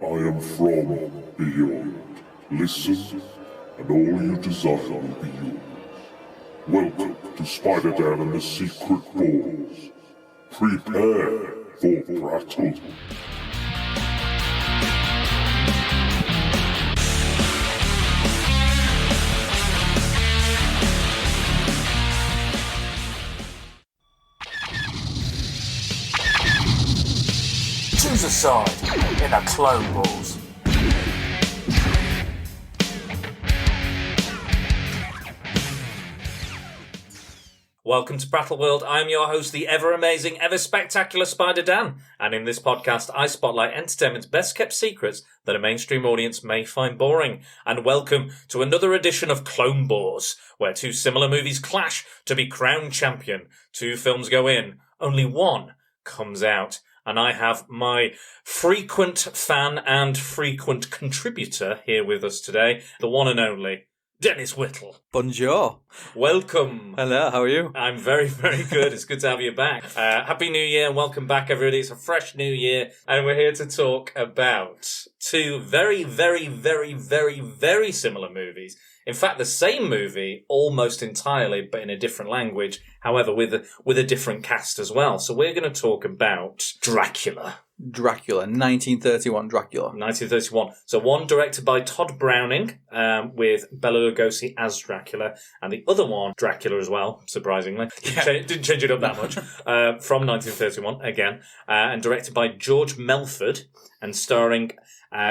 I am from beyond. Listen, and all you desire will be yours. Welcome to Spider-Dan and the Secret Balls. Prepare for Prattle. Choose a side in a Clone Wars. Welcome to Prattle World. I'm your host, the ever-amazing, ever-spectacular Spider-Dan. And in this podcast, I spotlight entertainment's best-kept secrets that a mainstream audience may find boring. And welcome to another edition of Clone Wars, where two similar movies clash to be crowned champion. Two films go in, only one comes out. And I have my frequent fan and frequent contributor here with us today, the one and only Dennis Whittle. Bonjour. Welcome. Hello, how are you? I'm very, very good. It's good to have you back. Happy New Year and welcome back, everybody. It's a fresh new year, and we're here to talk about two very, very, very, very, very similar movies. In fact, the same movie almost entirely, but in a different language, however, with a different cast as well. So we're going to talk about Dracula. Dracula, 1931 Dracula. 1931. So one directed by Todd Browning, with Bela Lugosi as Dracula, and the other one, Dracula as well, surprisingly. Didn't change it up that much. From 1931, again, and directed by George Melford, and starring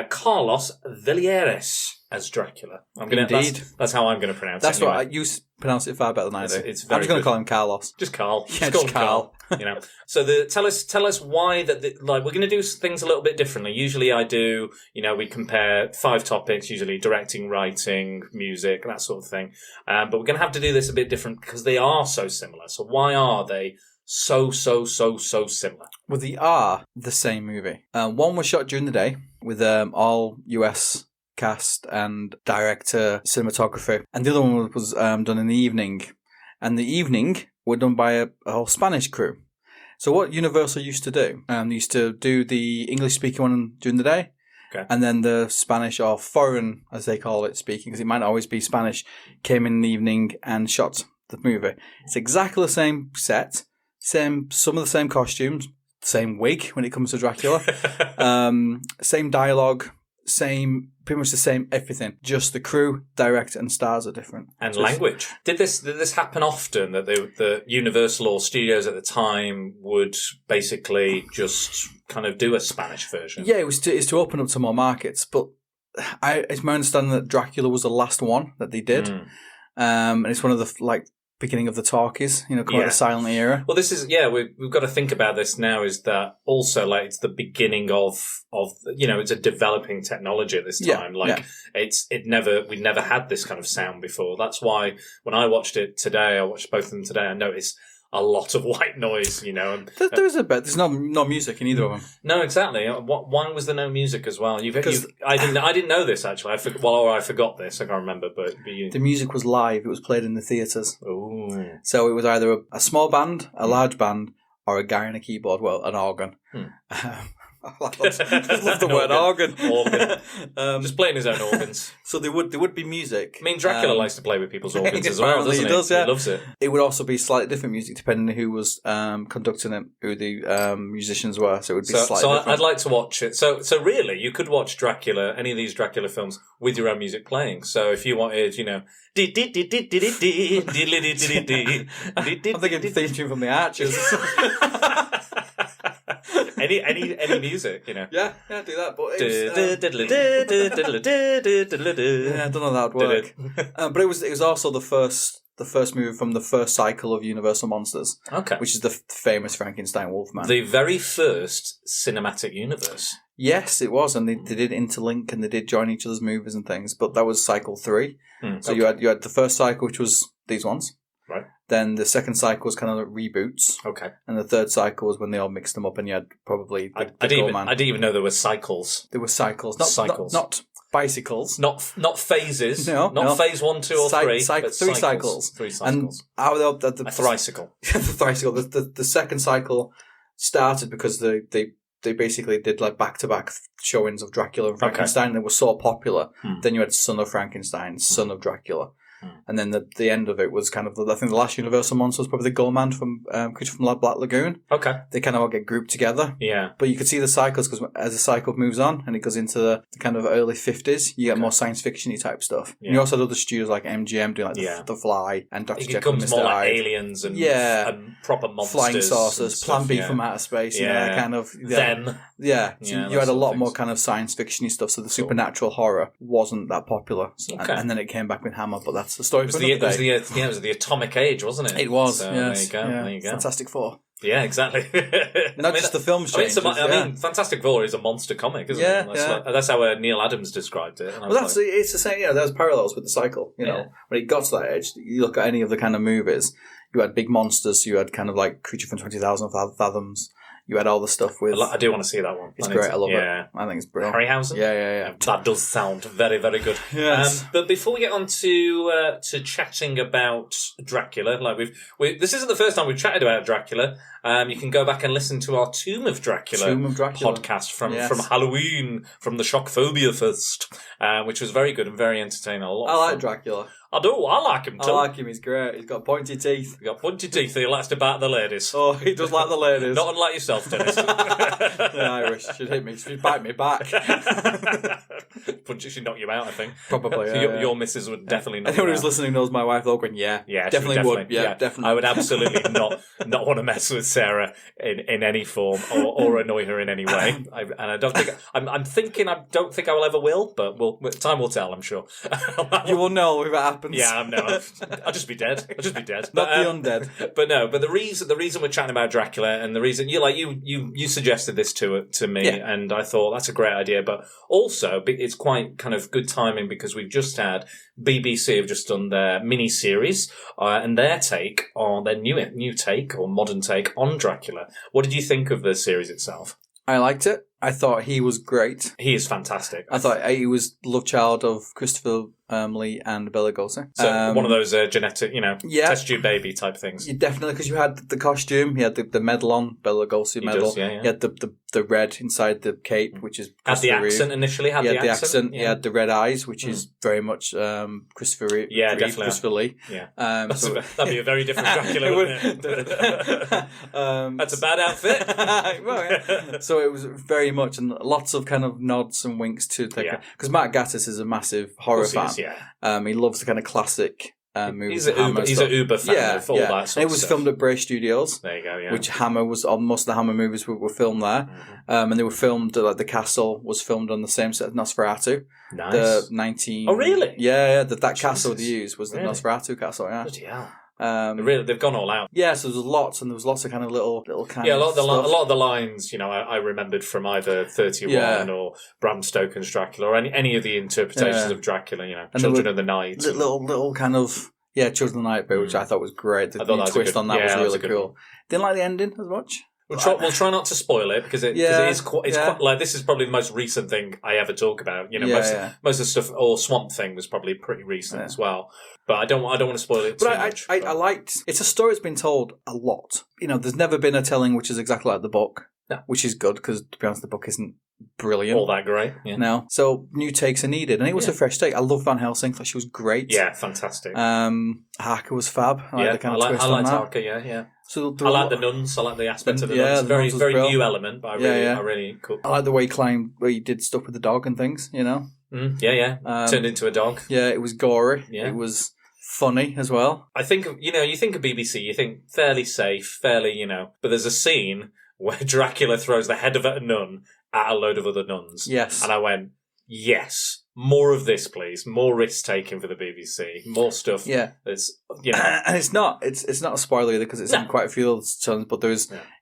Carlos Villieres as Dracula. Indeed. That's how I'm going to pronounce it. That's right. You pronounce it far better than I do. It's very I'm just going good. to call him Carlos. Just Carl. Yeah, call just him Carl. You know. So tell us why that. We're going to do things a little bit differently. Usually I do. We compare 5 topics. Usually directing, writing, music, that sort of thing. But we're going to have to do this a bit different because they are so similar. So why are they so similar? Well, they are the same movie. One was shot during the day with all US cast and director cinematography, and the other one was done in the evening. And the evening were done by a whole Spanish crew. So what Universal used to do, they used to do the English-speaking one during the day, okay, and then the Spanish, or foreign, as they call it, speaking, because it might not always be Spanish, came in the evening and shot the movie. It's exactly the same set, some of the same costumes, same wig when it comes to Dracula, same dialogue, pretty much the same everything. Just the crew, director, and stars are different. And language. Did this happen often, that the Universal or studios at the time would basically just kind of do a Spanish version? Yeah, it's to open up to more markets. But it's my understanding that Dracula was the last one that they did. And it's one of the beginning of the talkies, quite the silent era. Well, this is, we've got to think about this now, is that also, it's the beginning of it's a developing technology at this time. We'd never had this kind of sound before. That's why when I watched it today, I watched both of them today, I noticed a lot of white noise, And, there is a bit. There's no music in either of them. No, exactly. Why was there no music as well? I didn't know this, actually. I forgot this. I can't remember, but you... The music was live. It was played in the theatres. Ooh. So it was either a small band, a large band, or a guy on a keyboard, an organ. I love the word organ. Just playing his own organs. So there would be music. I mean, Dracula likes to play with people's organs as well, doesn't he? He does, yeah. He loves it. It would also be slightly different music depending on who was conducting it, who the musicians were. So it would be slightly different. I'd like to watch it. So really, you could watch Dracula, any of these Dracula films, with your own music playing. So if you wanted, I'm thinking the theme tune from The Archers. any music, Yeah, do that. But I don't know how that would work. But it was also the first movie from the first cycle of Universal Monsters. Okay. Which is the famous Frankenstein Wolfman. The very first cinematic universe. Yes, it was, and they did interlink and they did join each other's movies and things. But that was cycle 3. So you had the first cycle, which was these ones. Right. Then the second cycle was kind of reboots. Okay. And the third cycle was when they all mixed them up and you had probably I didn't even know there were cycles. There were cycles. Not cycles. Not bicycles. Not phases. No. Not phase 1, 2 or 3. But three cycles. 3 cycles. And how a thricycle. The thricycle. The second cycle started because they they basically did like back-to-back showings of Dracula and Frankenstein. They were so popular. Then you had Son of Frankenstein, Son of Dracula. And then the end of it was kind of, I think the last Universal monster was probably the Goldman from Creature from Black Lagoon. Okay. They kind of all get grouped together. Yeah. But you could see the cycles, because as the cycle moves on and it goes into the kind of early 50s, you get more science fiction-y type stuff. Yeah. And you also had other studios like MGM doing like the Fly and Dr. Jekyll and Mr. Hyde. It becomes more like aliens and proper monsters. Flying saucers, Plan B from outer space, kind of. Them. Yeah. So you had a lot more kind of science fiction-y stuff, so the supernatural horror wasn't that popular. So, and then it came back with Hammer, but that's the story for another day. It was the atomic age, wasn't it? It was, so yes. There you go. Fantastic Four. Yeah, exactly. Not just the films changed. I mean, Fantastic Four is a monster comic, isn't it? That's how Neil Adams described it. Well, it's the same. There's parallels with the cycle. You know, when it got to that age, you look at any of the kind of movies. You had big monsters. You had kind of like Creature from 20,000 Fathoms. You had all the stuff with... I do want to see that one. It's great. I love it. I think it's brilliant. Harryhausen? Yeah. That does sound very, very good. Yes. But before we get on to chatting about Dracula, like this isn't the first time we've chatted about Dracula. You can go back and listen to our Tomb of Dracula podcast from Halloween, from the Shockphobia Fest, which was very good and very entertaining. I like Dracula. I do. I like him too. I like him. He's great. He's got pointy teeth. He likes to bite the ladies. Oh, he does like the ladies. Not unlike yourself, Dennis. The Irish should hit me. Should bite me back. Should knock you out, I think. Probably. Your missus would definitely knock you out. Anyone who's listening knows my wife. They'll go, definitely would. Yeah, definitely. I would absolutely not want to mess with Sarah in any form or annoy her in any way. I don't think I'm thinking. I don't think I will ever will, but time will tell. I'm sure. You will know if it happens. Yeah, no, I'll just be dead. Not the undead. But no, but the reason we're chatting about Dracula, and the reason you suggested this to me, and I thought that's a great idea. But also, it's quite kind of good timing because we've just had BBC have just done their mini series and their take on their new take or modern take on Dracula. What did you think of the series itself? I liked it. I thought he was great. He is fantastic. I thought he was love child of Christopher Lee and Bela Lugosi. So one of those genetic, test tube baby type things. Yeah, definitely, because you had the costume, you had the medal on, Bela Lugosi medal. You had the red inside the cape, which is had the accent initially. Had the accent. He had the red eyes, which is very much Christopher Reeve. Yeah, definitely. Christopher Lee. Yeah, that'd be a very different Dracula, wouldn't it? That's a bad outfit. Well, so it was very much, and lots of kind of nods and winks to because Matt Gatiss is a massive horror fan. He loves the kind of classic movies. He's an uber fan of all that sort of stuff. It was filmed at Bray Studios. There you go, yeah. Which Hammer was on. Most of the Hammer movies were filmed there. And they were filmed, like the castle was filmed on the same set as Nosferatu. Nice. The 19... Oh, really? Yeah, that castle they used was the Nosferatu castle, yeah. Bloody hell. They've gone all out. Yeah, so there was lots of kind of little kind a of lot of the lines, I remembered from either 31 or Bram Stoker's Dracula or any of the interpretations of Dracula, and Children of the Night. Little kind of Children of the Night bit, which I thought was great. The twist on that was really cool. Didn't like the ending as much. We'll try not to spoil it because it is quite like this is probably the most recent thing I ever talk about. Most of the stuff, or Swamp Thing was probably pretty recent as well. But I don't want to spoil it too much. I liked it's a story that's been told a lot. There's never been a telling which is exactly like the book, which is good because to be honest, the book isn't brilliant. All that great. Yeah. No. So new takes are needed. And it was a fresh take. I love Van Helsing. Thought she was great. Yeah, fantastic. Harker was fab. I like the kind of twist on that. I liked Harker, yeah. So I like the nuns. I like the aspect of the nuns. Very, very new element, but I really cool. I like the way he climbed, where he did stuff with the dog and things, Turned into a dog. Yeah, it was gory. Yeah. It was funny as well. I think, you think of BBC, you think fairly safe, fairly, but there's a scene where Dracula throws the head of a nun at a load of other nuns. Yes. And I went, yes, more of this, please. More risk taking for the BBC. More stuff. Yeah. That's, And it's not a spoiler either because it's in quite a few other tons, but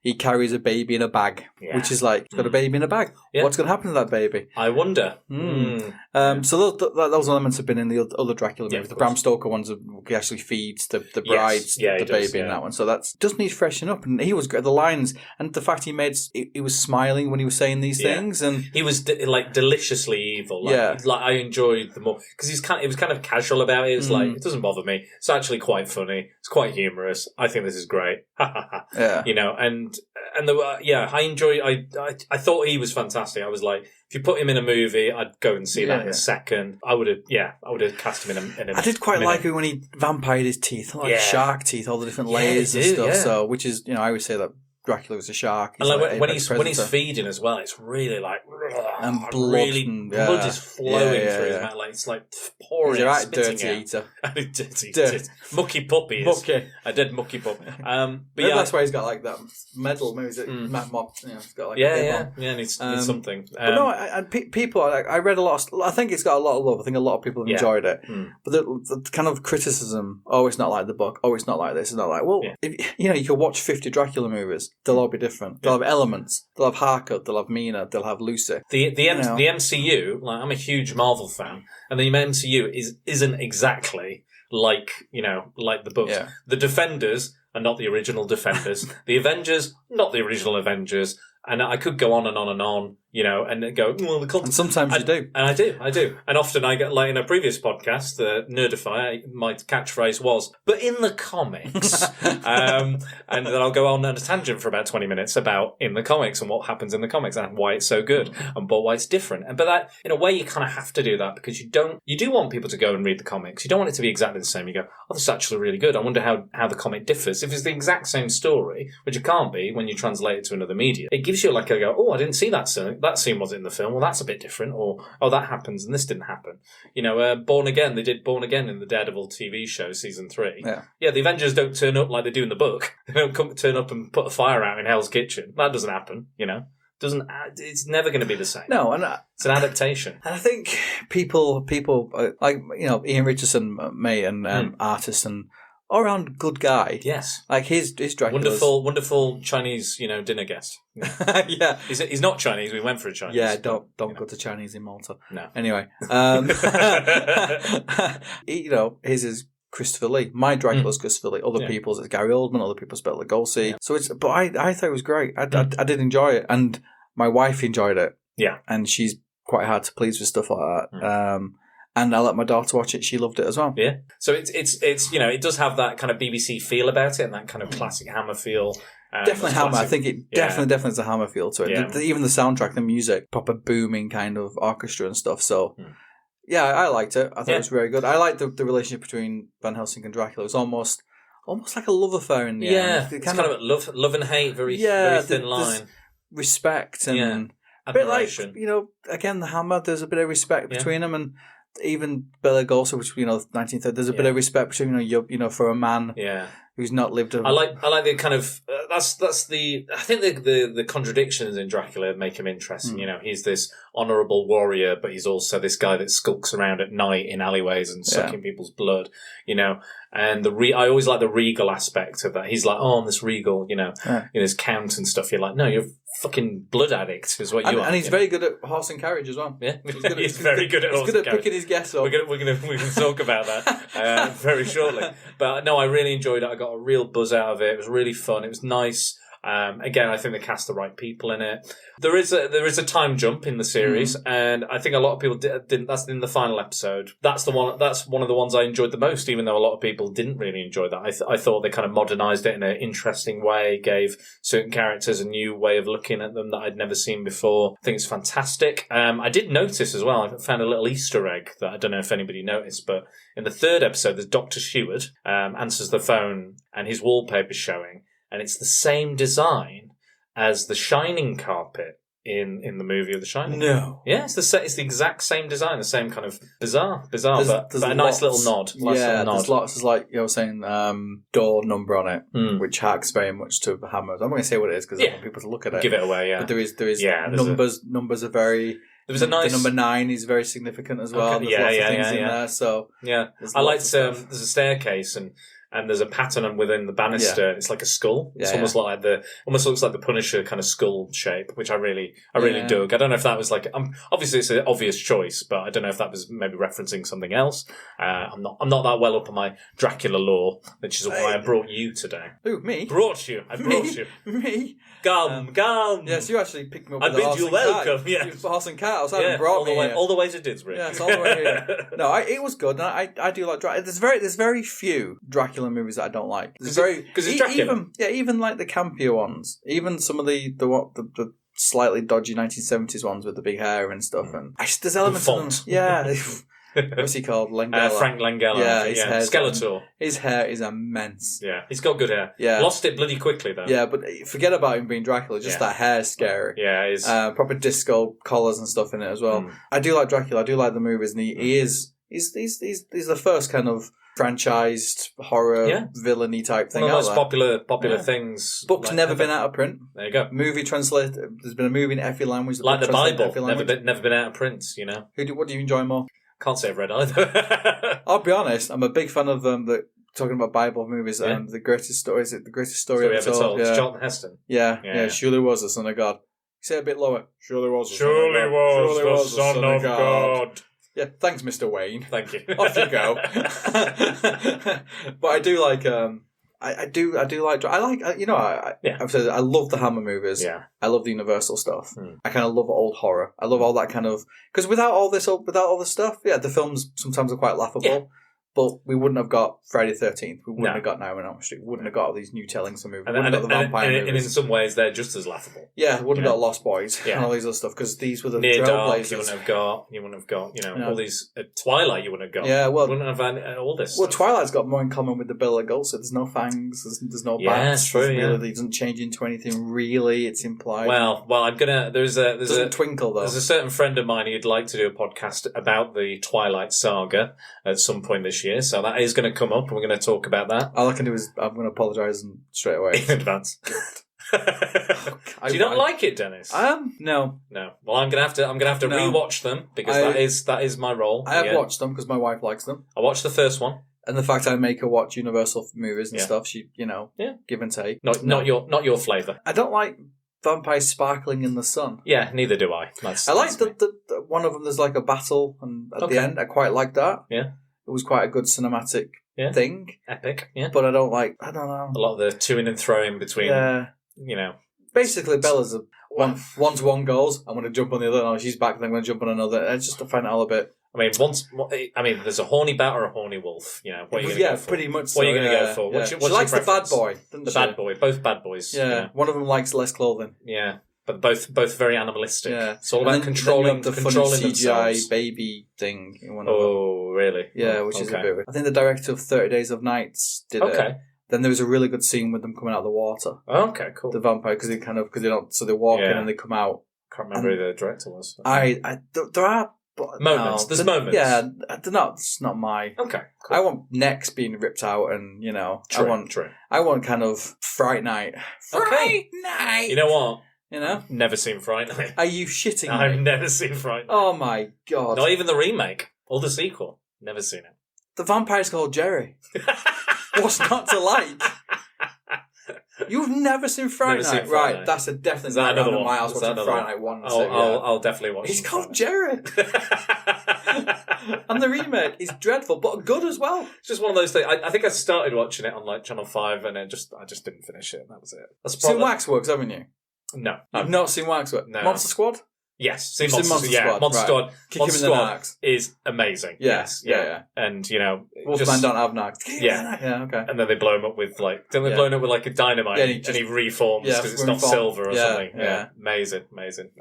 he carries a baby in a bag, which is like, he's got a baby in a bag. Yeah. What's going to happen to that baby? I wonder. So those elements have been in the other Dracula movies. The Bram Stoker ones, he actually feeds the brides the baby in that one. So that does need freshening up. And he was great. The lines and the fact he was smiling when he was saying these things, and he was deliciously evil. I enjoyed the more because it was kind of casual about it. It's like, it doesn't bother me. It's actually quite funny. It's quite humorous. I think this is great. Yeah. And I enjoy. I thought he was fantastic. I was like, if you put him in a movie, I'd go and see that in a second. I would have cast him in a I did quite like it when he vampired his teeth, like shark teeth, all the different layers and stuff. Yeah. So, which is, I always say that Dracula was a shark. And like when he's feeding as well, it's really like and blood, blood is flowing through his mouth. Like it's like pouring. He's a right dirty eater. dirty. Mucky puppy. A dead mucky puppy. But maybe that's why he's got like that medal. Maybe it's he's got like needs something. But no, people. I read a lot. I think it's got a lot of love. I think a lot of people have enjoyed it. But the kind of criticism. Oh, it's not like the book. Oh, it's not like this. It's not like. Well, if, you could watch 50 Dracula movies. They'll all be different. They'll have elements. They'll have Harcourt. They'll have Mina. They'll have Lucy. The MCU. Like, I'm a huge Marvel fan, and the MCU isn't exactly like the books. Yeah. The Defenders are not the original Defenders. The Avengers, not the original Avengers. And I could go on and on and on, and go, well, the content. And sometimes you do. And I do. And often I get, like in a previous podcast, the Nerdify, my catchphrase was, but in the comics. And then I'll go on a tangent for about 20 minutes about in the comics and what happens in the comics and why it's so good and why it's different. But that, in a way, you kind of have to do that because you do want people to go and read the comics. You don't want it to be exactly the same. You go, oh, this is actually really good. I wonder how the comic differs. If it's the exact same story, which it can't be when you translate it to another media, it gives you like a go, oh, I didn't see that scene. That scene was in the film. Well, that's a bit different. Or, oh, that happens and this didn't happen. Born Again. They did Born Again in the Daredevil TV show, season 3. Yeah, the Avengers don't turn up like they do in the book. They don't turn up and put a fire out in Hell's Kitchen. That doesn't happen, It's never going to be the same. No, and it's an adaptation. And I think people like Ian Richardson, mate, and artists and all around good guy. Yes, like his Dracula. Wonderful Chinese, dinner guest. Yeah, he's not Chinese. We went for a Chinese. Yeah, don't go to Chinese in Malta. No. Anyway, his is Christopher Lee. My Dracula's Christopher Lee. Other people's it's Gary Oldman. Other people's Bela Lugosi. Yeah. But I thought it was great. I did enjoy it, and my wife enjoyed it. Yeah, and she's quite hard to please with stuff like that. And I let my daughter watch it. She loved it as well. Yeah. So it's it does have that kind of BBC feel about it and that kind of classic Hammer feel. Definitely Hammer. I think it definitely has a Hammer feel to it. Yeah. Even the soundtrack, the music, proper booming kind of orchestra and stuff. So, yeah, I liked it. I thought it was very good. I liked the relationship between Van Helsing and Dracula. It was almost like a love affair in the end. It's kind of love and hate, very thin line. Respect and a bit like, again, the Hammer, there's a bit of respect between them, and even Bela Lugosi, which 1930, there's a bit of respect between for a man who's not lived. I like the kind of that's the I think the contradictions in Dracula make him interesting. He's this honourable warrior, but he's also this guy that skulks around at night in alleyways and sucking people's blood. And I always like the regal aspect of that. He's like, oh, I'm this regal, in his count and stuff. You're like, no, you're a fucking blood addict, is what you are. And he's very good at horse and carriage as well. Yeah, he's very good at horse and carriage. He's good at picking his guests up. We can talk about that very shortly. But no, I really enjoyed it. I got a real buzz out of it. It was really fun. It was nice. Again, I think they cast the right people in it. There is a time jump in the series, and I think a lot of people didn't. That's in the final episode. That's one of the ones I enjoyed the most, even though a lot of people didn't really enjoy that. I thought they kind of modernised it in an interesting way, gave certain characters a new way of looking at them that I'd never seen before. I think it's fantastic. I did notice as well, I found a little Easter egg that I don't know if anybody noticed, but in the 3rd episode, there's Dr. Seward answers the phone, and his wallpaper's showing. And it's the same design as the Shining carpet in the movie of The Shining. No. Yeah, it's the exact same design, the same kind of bizarre, but a nice little nod. There's lots. There's like you were saying, door number on it, which harks very much to Hammer. I'm not going to say what it is because I want people to look at it. Give it away, yeah. But there is numbers. Numbers are very. There was a nice. The number 9 is very significant as well. Okay. There's lots of things in there. So I liked. There's a staircase and there's a pattern within the banister. Yeah. It's like a skull. It's almost like almost looks like the Punisher kind of skull shape, which I really dug. I don't know if that was like, obviously it's an obvious choice, but I don't know if that was maybe referencing something else. I'm not that well up on my Dracula lore, which is why I brought you today. Who, me? I brought you. Me? Come. Yes, you actually picked me up with the horse and cart. I bid you welcome, yeah. Horse and cart. I haven't brought me here. All the way to Didsbury. Yes, all the way here. No, it was good. And I do like Dracula. There's very few Dracula Dracula movies that I don't like. Because it's Dracula. Even like the campier ones. Even some of the slightly dodgy 1970s ones with the big hair and stuff. And there's elements of them. Yeah. What's he called? Langella. Frank Langella. Yeah, Skeletor. His hair is immense. Yeah, he's got good hair. Yeah. Lost it bloody quickly, though. Yeah, but forget about him being Dracula. Just that hair's scary. Yeah, it is. Proper disco collars and stuff in it as well. I do like Dracula. I do like the movies, and he's the first kind of franchised horror villainy type thing. One of the out most popular things. Book's never been out of print. There you go. Movie translated. There's been a movie in every language. Like the Bible, never been out of print. You know. What do you enjoy more? Can't say I've read either. I'll be honest. I'm a big fan of talking about Bible movies. The greatest story. Is it the greatest story ever told? It's Charlton Heston. Yeah. Surely was the Son of God. Say it a bit lower. Surely was the Son of God. Yeah, thanks, Mr. Wayne. Thank you. Off you go. But I do like. I do like. I've said I love the Hammer movies. Yeah. I love the Universal stuff. I kind of love old horror. I love all that kind of because without all this stuff, the films sometimes are quite laughable. Yeah. But we wouldn't have got Friday the 13th. We wouldn't have got Nightmare on Elm Street. We wouldn't have got all these new tellings of movies. We wouldn't have got the vampire movies. And in some ways, they're just as laughable. Yeah, we wouldn't have got Lost Boys and all these other stuff because these were the Near Dark, trailblazers. You wouldn't have got, all these Twilight. You wouldn't have got. Yeah, well, you wouldn't have all this. Well, stuff. Twilight's got more in common with the Bela Lugosi. There's no fangs. There's no bats. True. It doesn't change into anything. Really, it's implied. Well, I'm gonna. There's a twinkle though. There's a certain friend of mine who'd like to do a podcast about the Twilight saga at some point this year. So that is going to come up, and we're going to talk about that. All I can do is I'm going to apologise straight away in advance. Do you not like it, Dennis? No. Well, I'm gonna have to rewatch them because that is my role. I have watched them because my wife likes them. I watched the first one, and the fact I make her watch Universal movies and stuff, she give and take. Not your flavour. I don't like vampires sparkling in the sun. Yeah, neither do I. I like the one of them. There's like a battle, and at the end, I quite like that. Yeah, it was quite a good cinematic thing. Epic. Yeah, but I don't know. A lot of the to-ing and throwing between. Yeah. Basically, Bella's once one goes, I'm going to jump on the other. Oh, she's back, then I'm going to jump on another. I just find it all a bit. There's a horny bat or a horny wolf. What are you going to go for? Pretty much. What are you going to go for? Yeah. She likes the bad boy. Bad boy. Both bad boys. Yeah. One of them likes less clothing. Yeah. But both very animalistic. Yeah. It's all about controlling the controlling funny CGI themselves. baby thing in one of them. Oh, really? Yeah, which is a bit. I think the director of 30 Days of Nights did it. Then there was a really good scene with them coming out of the water. Okay, cool. The vampire, because they don't, so they walk in and they come out. Can't remember who the director was. There are moments. There's moments. Yeah, they're not. It's not my. Okay, cool. I want necks being ripped out, and True. I want kind of Fright Night. Fright Night. You know what? Never seen Fright Night. Are you shitting me? I've never seen Fright Night. Oh my god! Not even the remake or the sequel. Never seen it. The vampire's called Jerry. What's not to like? You've never seen Fright Night? Right, that's definitely not another one. My house watching Fright Night 1 and 2. I'll definitely watch it. He's called Jerry. And the remake is dreadful, but good as well. It's just one of those things. I think I started watching it on Channel 5 and I just didn't finish it. That was it. Seen Waxworks, haven't you? No. You've not seen Waxworks? No. Monster Squad? Yes, Monster Squad. Monster Squad. Monster Squad is amazing. Yes, yeah. And Wolfman don't have knacks. Yeah, okay. And then they blow him up with blow him up with a dynamite, and he reforms because it's not silver or something. Yeah, amazing.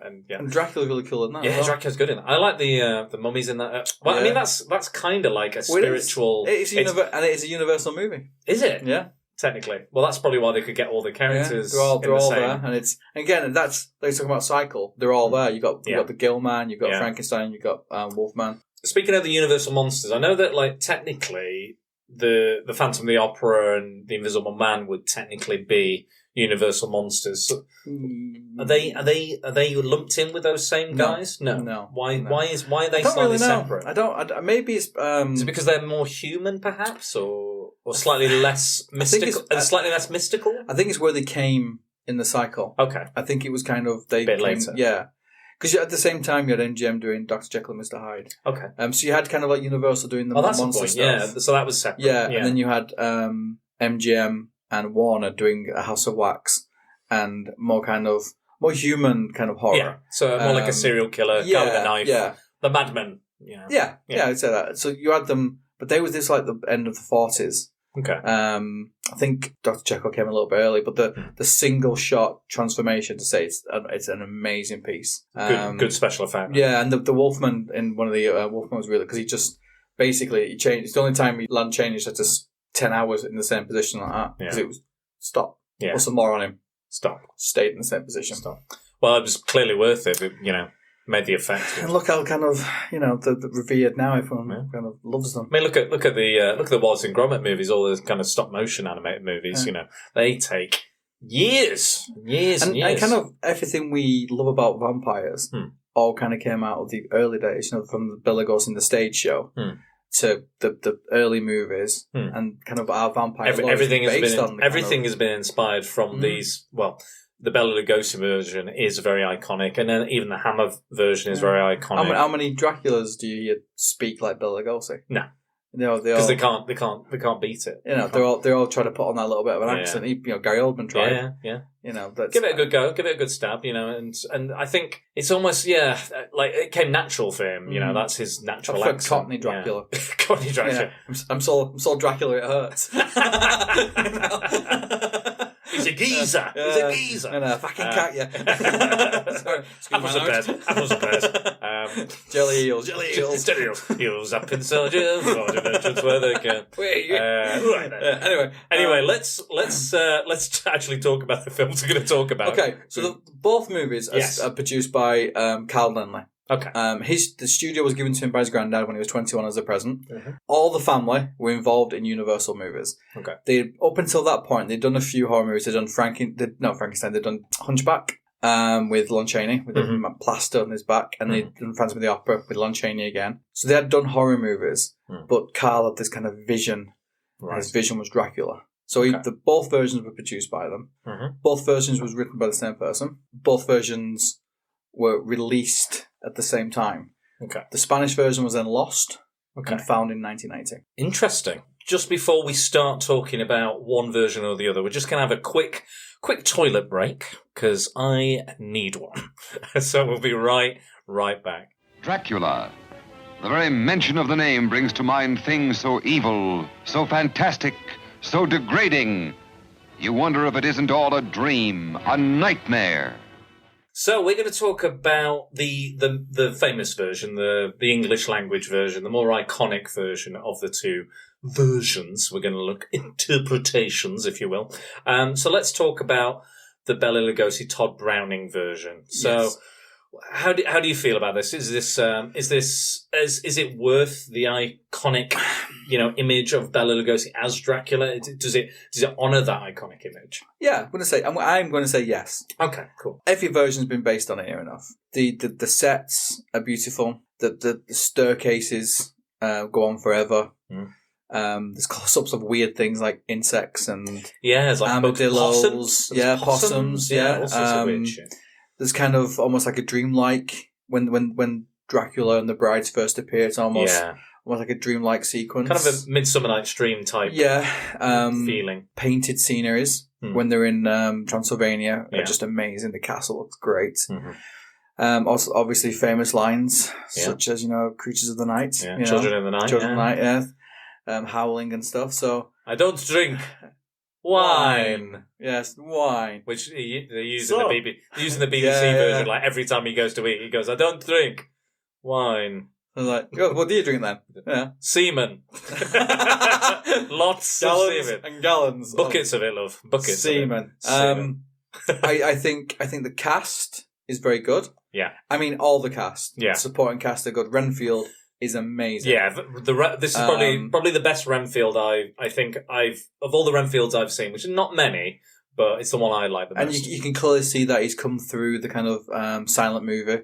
And Dracula's really cool in that. Yeah, Dracula's good in that. I like the mummies in that. I mean that's kind of like a spiritual. And it is a Universal movie. Is it? Yeah. Technically, well, that's probably why they could get all the characters. They're all there, and it's again. That's they're talking about cycle. They're all there. You got the Gill Man, you got Frankenstein, you got Wolfman. Speaking of the Universal monsters, I know that technically the Phantom of the Opera and the Invisible Man would technically be Universal monsters. So are they lumped in with those same guys? No. Why are they slightly really separate? I don't. Maybe it's. Is it because they're more human, perhaps, or slightly less mystical? Slightly less mystical. I think it's where they came in the cycle. Okay. I think it was kind of they bit later. Yeah. Because at the same time, you had MGM doing Dr. Jekyll and Mr. Hyde. Okay. So you had kind of like Universal doing the monster stuff. Yeah, so that was separate. Yeah, and then you had MGM and Warner doing a House of Wax and more human kind of horror. Yeah, so more like a serial killer, guy with a knife, the madman. Yeah, I'd say that. So you had them, but they was this like the end of the 40s. Okay. I think Dr. Jekyll came a little bit early, but the single shot transformation to say it's an amazing piece. Good special effect. Yeah, and the Wolfman in one of the Wolfman was really because he just basically he changed. It's the only time Lon changed for just 10 hours in the same position like that because it was stop. Yeah. Put some more on him. Stop. Stayed in the same position. Stop. Well, it was clearly worth it. Made the effect. And look how kind of the revered now. Everyone kind of loves them. I mean, look at the Wallace and Gromit movies, all those kind of stop motion animated movies. Yeah. They take years and years. And kind of everything we love about vampires all kind of came out of the early days. From the Bela Lugosi in the stage show to the early movies, and kind of our vampire. Everything has been inspired from these. Well. The Bela Lugosi version is very iconic, and then even the Hammer version is very iconic. How many Draculas do you hear speak like Bela Lugosi? No, because they can't beat it. They're all trying to put on that little bit of an accent. Gary Oldman tried. Yeah. Give it a good go. Give it a good stab. And I think it's almost like it came natural for him. That's his natural accent. Cockney Dracula. Yeah. Cockney Dracula. Yeah. I'm so Dracula it hurts. He's a geezer. He's a geezer. And I fucking cut you. Apples and pears. Jelly eels. Jelly eels. Eels up in soldiers. Where they can. Anyway, let's actually talk about the films we're going to talk about. Okay, so both movies are produced by Carl Lindley. Okay. The studio was given to him by his granddad when he was 21 as a present. Mm-hmm. All the family were involved in Universal movies. Okay. Up until that point, they'd done a few horror movies. They'd done Frankenstein. They'd done Hunchback with Lon Chaney with a plaster on his back, and they'd done Phantom of the Opera with Lon Chaney again. So they had done horror movies, but Carl had this kind of vision. Right. His vision was Dracula. So both versions were produced by them. Mm-hmm. Both versions was written by the same person. Both versions were released at the same time. Okay. The Spanish version was then lost and found in 1990. Interesting. Just before we start talking about one version or the other, we're just going to have a quick toilet break because I need one. So we'll be right back. Dracula. The very mention of the name brings to mind things so evil, so fantastic, so degrading. You wonder if it isn't all a dream, a nightmare. So we're going to talk about the famous version, the English language version, the more iconic version of the two versions. We're going to look interpretations, if you will. So let's talk about the Bela Lugosi Todd Browning version. So. Yes. How do you feel about this? Is it worth the iconic, image of Bela Lugosi as Dracula? Does it honour that iconic image? Yeah, I'm going to say yes. Okay, cool. Every version's been based on it here enough. The sets are beautiful. The staircases go on forever. There's close-ups of weird things like insects and it's like armadillos. Possums. All sorts of weird shit. There's kind of almost like a dreamlike when Dracula and the brides first appear. It's almost like a dreamlike sequence, kind of a Midsummer Night's Dream type. Feeling. Painted sceneries when they're in Transylvania are just amazing. The castle looks great. Mm-hmm. Also, obviously, famous lines such as "Creatures of the Night," Children of the Night, Children of the Night, howling and stuff. So I don't drink. Wine. Yes, wine. Which they're using the BBC version. Like every time he goes to eat, he goes, "I don't drink wine." I was like, what do you drink then? Yeah, semen. Lots gallons of semen and gallons. Buckets of it, love. Buckets. Semen. Of it. I think the cast is very good. Yeah. I mean, all the cast. Yeah. Supporting cast are good. Renfield is amazing. Yeah, this is probably the best Renfield I think of all the Renfields I've seen, which are not many, but it's the one I like the most. And you can clearly see that he's come through the kind of silent movie.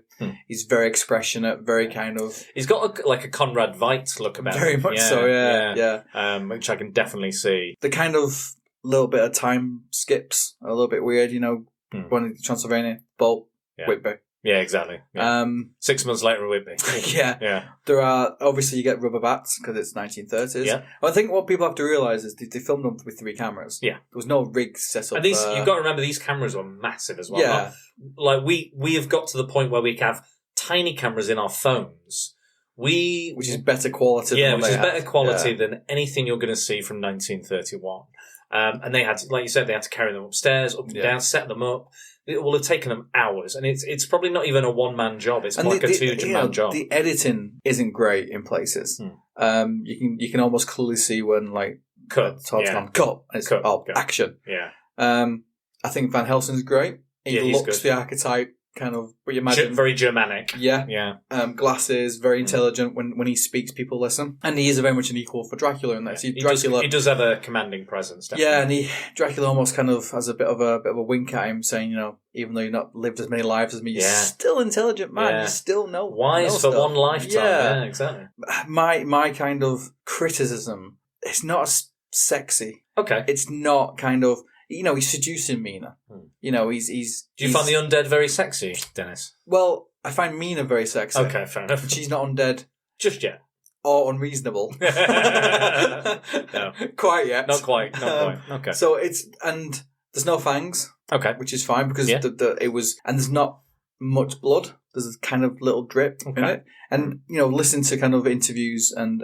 He's very expressionate, very kind of. He's got a Conrad Veidt look about him. Very much so, yeah. Which I can definitely see. The kind of little bit of time skips are a little bit weird, One in Transylvania, Bolt, Whitby. Yeah, exactly. Yeah. 6 months later, Whitby. Yeah. There are, obviously, you get rubber bats because it's 1930s. Yeah. I think what people have to realise is they filmed them with 3 cameras. Yeah. There was no rig set up. And you've got to remember, these cameras were massive as well. Yeah. Like we have got to the point where we have tiny cameras in our phones, which is better quality. Yeah, than which is better had. quality than anything you're going to see from 1931. And they had to, like you said, they had to carry them upstairs, up and down, set them up. It will have taken them hours, and it's probably not even a one-man job. It's like a two-man job. The editing isn't great in places. You can almost clearly see when like Todd's gone cut. And it's action. Yeah. I think Van Helsing's great. He looks good. the archetype kind of what you imagine. Very Germanic. Yeah. Glasses, very intelligent. When he speaks, people listen, and he is very much an equal for Dracula in that. See, Dracula, he does have a commanding presence. Definitely. Yeah, and Dracula almost kind of has a bit of a wink at him, saying, even though you've not lived as many lives as me, you're still intelligent, man. You still know wise for one lifetime. Yeah, exactly. My kind of criticism, it's not as sexy. Okay, it's not kind of. He's seducing Mina. He's. Do you find the undead very sexy, Dennis? Well, I find Mina very sexy. Okay, fair enough. And she's not undead just yet, or unreasonable. No, quite yet. Not quite. Okay. So and there's no fangs. Okay, which is fine because it was, and there's not much blood. There's a kind of little drip in it, and listen to kind of interviews and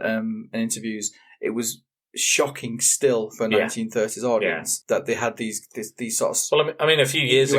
interviews. It was shocking still for a 1930s audience that they had these sort of. Well, I mean, a few years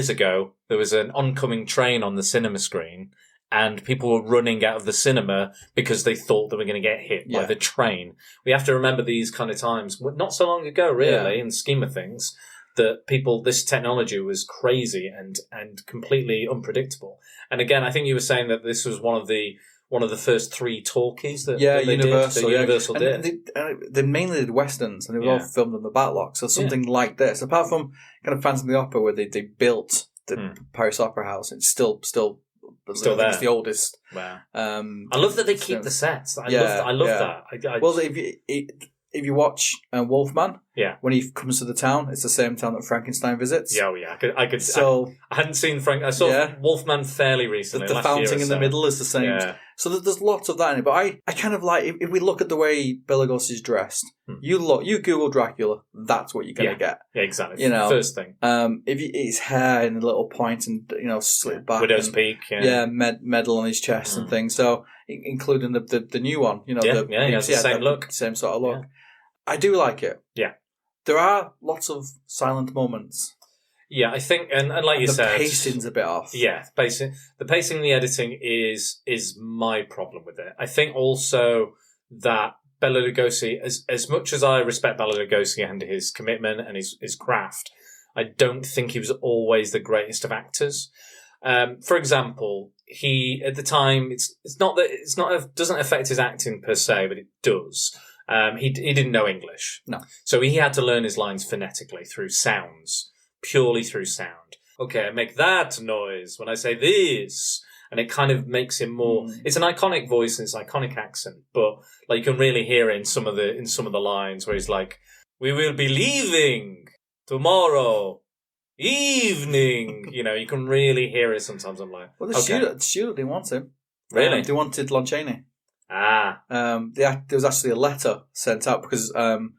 ago, there was an oncoming train on the cinema screen, and people were running out of the cinema because they thought they were going to get hit by the train. We have to remember these kind of times, not so long ago, really, in the scheme of things, that this technology was crazy and completely unpredictable. And again, I think you were saying that this was one of the first 3 talkies that Universal did. They mainly did westerns, and they were all filmed on the backlog. So something like this, apart from kind of Phantom of the Opera, where they built the Paris Opera House, it's still there. It's the oldest. Wow. I love that they keep the sets. I love that. Well, if you watch Wolfman, when he comes to the town, it's the same town that Frankenstein visits. Yeah, I could. So I hadn't seen I saw Wolfman fairly recently. The fountain in the middle is the same. Yeah. So there's lots of that in it. But I kind of like if we look at the way Bela Lugosi's dressed. You Google Dracula, that's what you're gonna get. Yeah, exactly. First thing. If his hair in a little point and slit back, widow's peak. medal on his chest and things. So including the new one, the same look, same sort of look. Yeah. I do like it. Yeah. There are lots of silent moments. Yeah, I think, and like you said, the pacing's a bit off. Yeah, the pacing and the editing is my problem with it. I think also that Bela Lugosi, as much as I respect Bela Lugosi and his commitment and his craft, I don't think he was always the greatest of actors. For example, he at the time it doesn't affect his acting per se, but it does. He didn't know English. No. So he had to learn his lines phonetically through sounds, purely through sound. Okay, I make that noise when I say this. And it kind of makes him more, it's an iconic voice and it's an iconic accent, but like you can really hear it in some of the lines where he's like, we will be leaving tomorrow evening. You can really hear it sometimes. I'm like, well, the studio didn't want him. Really? They wanted Lon Chaney. There was actually a letter sent out because Bela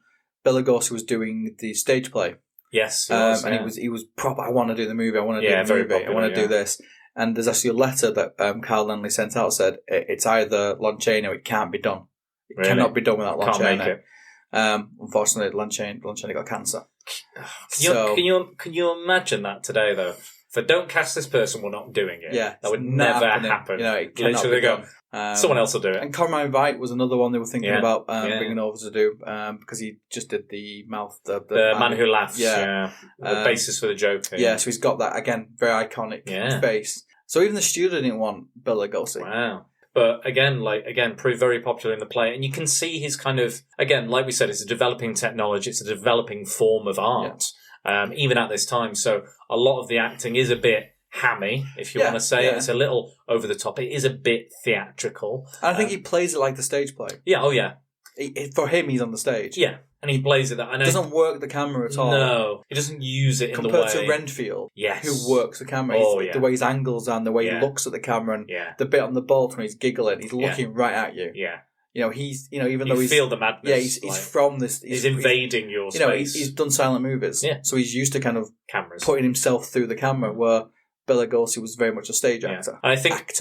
Lugosi was doing the stage play. Yes, he was proper. I want to do the movie. I want to do the movie. Popular, I want to do this. And there's actually a letter that Carl Lenley sent out said it's either Lon Chaney or it can't be done. It cannot be done without Lon Chaney. Make it. Unfortunately, Lon Chaney got cancer. Can you imagine that today though? If I don't cast this person, we're not doing it. Yeah, that would never happen. It cannot be done. Someone else will do it. And Cormac Veidt was another one they were thinking about bringing over to do because he just did the mouth. The Man Who Laughs. The basis for the Joker. Yeah, so he's got that again, very iconic face. So even the studio didn't want Bela Lugosi. Wow. But again, proved very popular in the play, and you can see his kind of like we said, it's a developing technology, it's a developing form of art, even at this time. So a lot of the acting is a bit hammy, if you want to say it. It's a little over the top. It is a bit theatrical. And I think he plays it like the stage play. Yeah, oh yeah. For him, he's on the stage. Yeah, and he plays it. It doesn't work the camera at all. No, he doesn't use it in the way. Compared to Renfield, yes, who works the camera. The way his angles are and the way he looks at the camera and the bit on the bolt when he's giggling, he's looking right at you. Yeah. He's, even though he's... feel the madness. Yeah, he's from this... He's invading your space. He's done silent movies. Yeah. So he's used to kind of... Cameras. Putting himself through the camera, where Bela Lugosi was very much a stage actor. And I think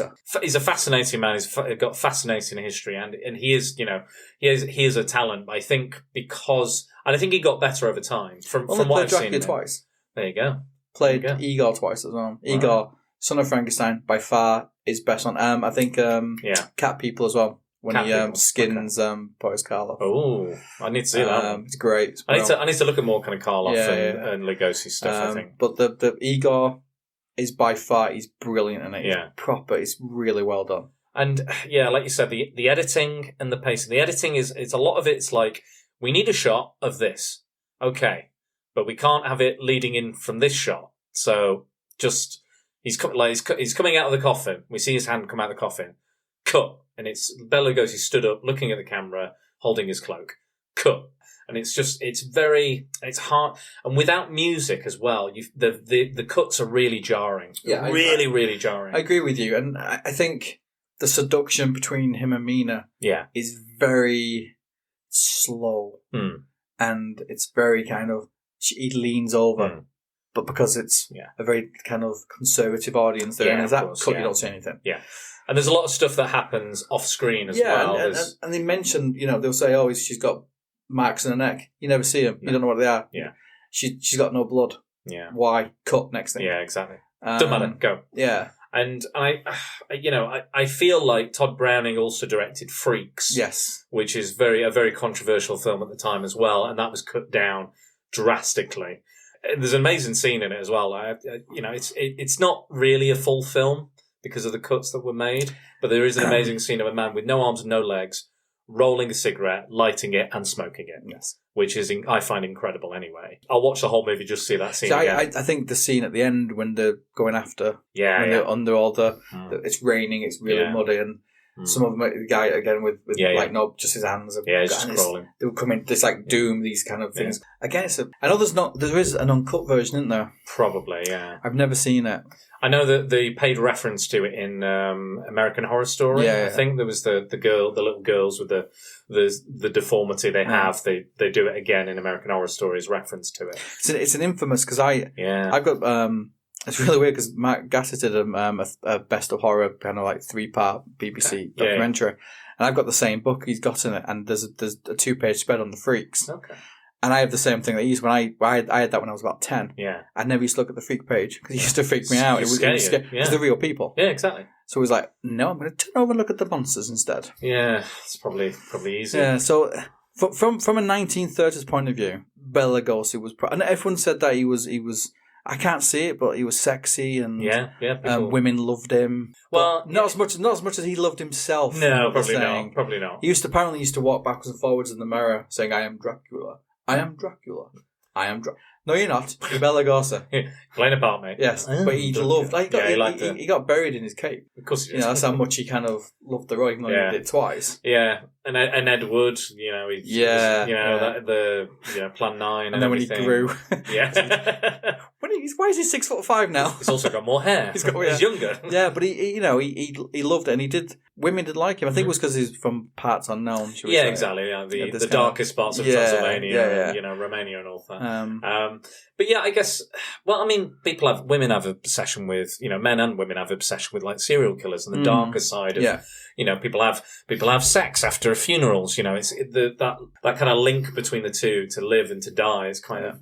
he's a fascinating man. He's got fascinating history, and he is, he is a talent. I think and I think he got better over time. From what I've Dracula seen, twice. There you go. Played Igor twice as well. Igor, son of Frankenstein, by far is best on. I think Cat People as well. When he skins Boris Karloff. Oh, I need to see that. It's great. I need to look at more kind of Karloff and Lugosi stuff. I think, but the Igor is by far he's brilliant in it. Yeah, proper. It's really well done. And like you said, the editing and the pacing. The editing it's a lot of it's like we need a shot of this, okay, but we can't have it leading in from this shot. So just he's coming out of the coffin. We see his hand come out of the coffin. Cut. And it's Bela Lugosi stood up, looking at the camera, holding his cloak. Cut. And it's hard. And without music as well, the cuts are really jarring. Yeah, really jarring. I agree with you. And I think the seduction between him and Mina is very slow. And it's very kind of, he leans over. But because it's a very kind of conservative audience there, and as that cut, you don't say anything. Yeah. And there's a lot of stuff that happens off screen as well. And they mention, they'll say, she's got marks in her neck. You never see them. No. You don't know what they are. Yeah. She's got no blood. Yeah. Why? Cut, next thing. Yeah, exactly. Doesn't matter. Go. Yeah. And I feel like Todd Browning also directed Freaks. Yes. Which is a very controversial film at the time as well. And that was cut down drastically. There's an amazing scene in it as well. It's not really a full film because of the cuts that were made, but there is an amazing scene of a man with no arms and no legs rolling a cigarette, lighting it, and smoking it. Yes, which is I find incredible. Anyway, I'll watch the whole movie just to see that scene. Again. I think the scene at the end when they're going after, they're under all the it's raining, it's really muddy, and some of them, the guy again with just his hands. Just crawling. They would come in, this like Doom, these kind of things. Again, I know there is an uncut version, isn't there? Probably, yeah. I've never seen it. I know that they paid reference to it in American Horror Story. Yeah. I think there was the little girls with the deformity they have. They do it again in American Horror Story as reference to it. It's an infamous because I've got it's really weird because Mark Gasser did a best of horror kind of like 3-part BBC documentary, and I've got the same book he's got in it, and there's a 2-page spread on the Freaks. Okay. And I have the same thing that he used when I had that when I was about 10. Yeah. I never used to look at the freak page because it used to freak me out. It was scary because they're real people. Yeah, exactly. So it was like, no, I'm going to turn over and look at the monsters instead. Yeah, it's probably easier. Yeah, so from a 1930s point of view, Bela Lugosi was... and everyone said that he was... I can't see it, but he was sexy and women loved him. Well, not as much as he loved himself. No, probably not. He apparently used to walk backwards and forwards in the mirror saying, I am Dracula. I am Dracula. I am Dracula. No, you're not. You're Bela Lugosi. Playing a part, mate. Yes, but he loved... he got buried in his cape. Of course he did. That's how much he kind of loved the role, even though he did it twice. Yeah, and Ed Wood, Plan 9 and then when everything. He grew... Yeah. Why is he 6'5" now? He's also got more hair. He's younger. Yeah, but he loved it, and he did... Women did like him. I think it was because he's from parts unknown. Yeah, exactly. Yeah, the darkest parts of Transylvania, and, Romania and all that. But yeah, I guess. Well, I mean, women have a obsession with, men and women have a obsession with like serial killers and the darker side of, people have sex after funerals. It's that kind of link between the two, to live and to die. Is kind of,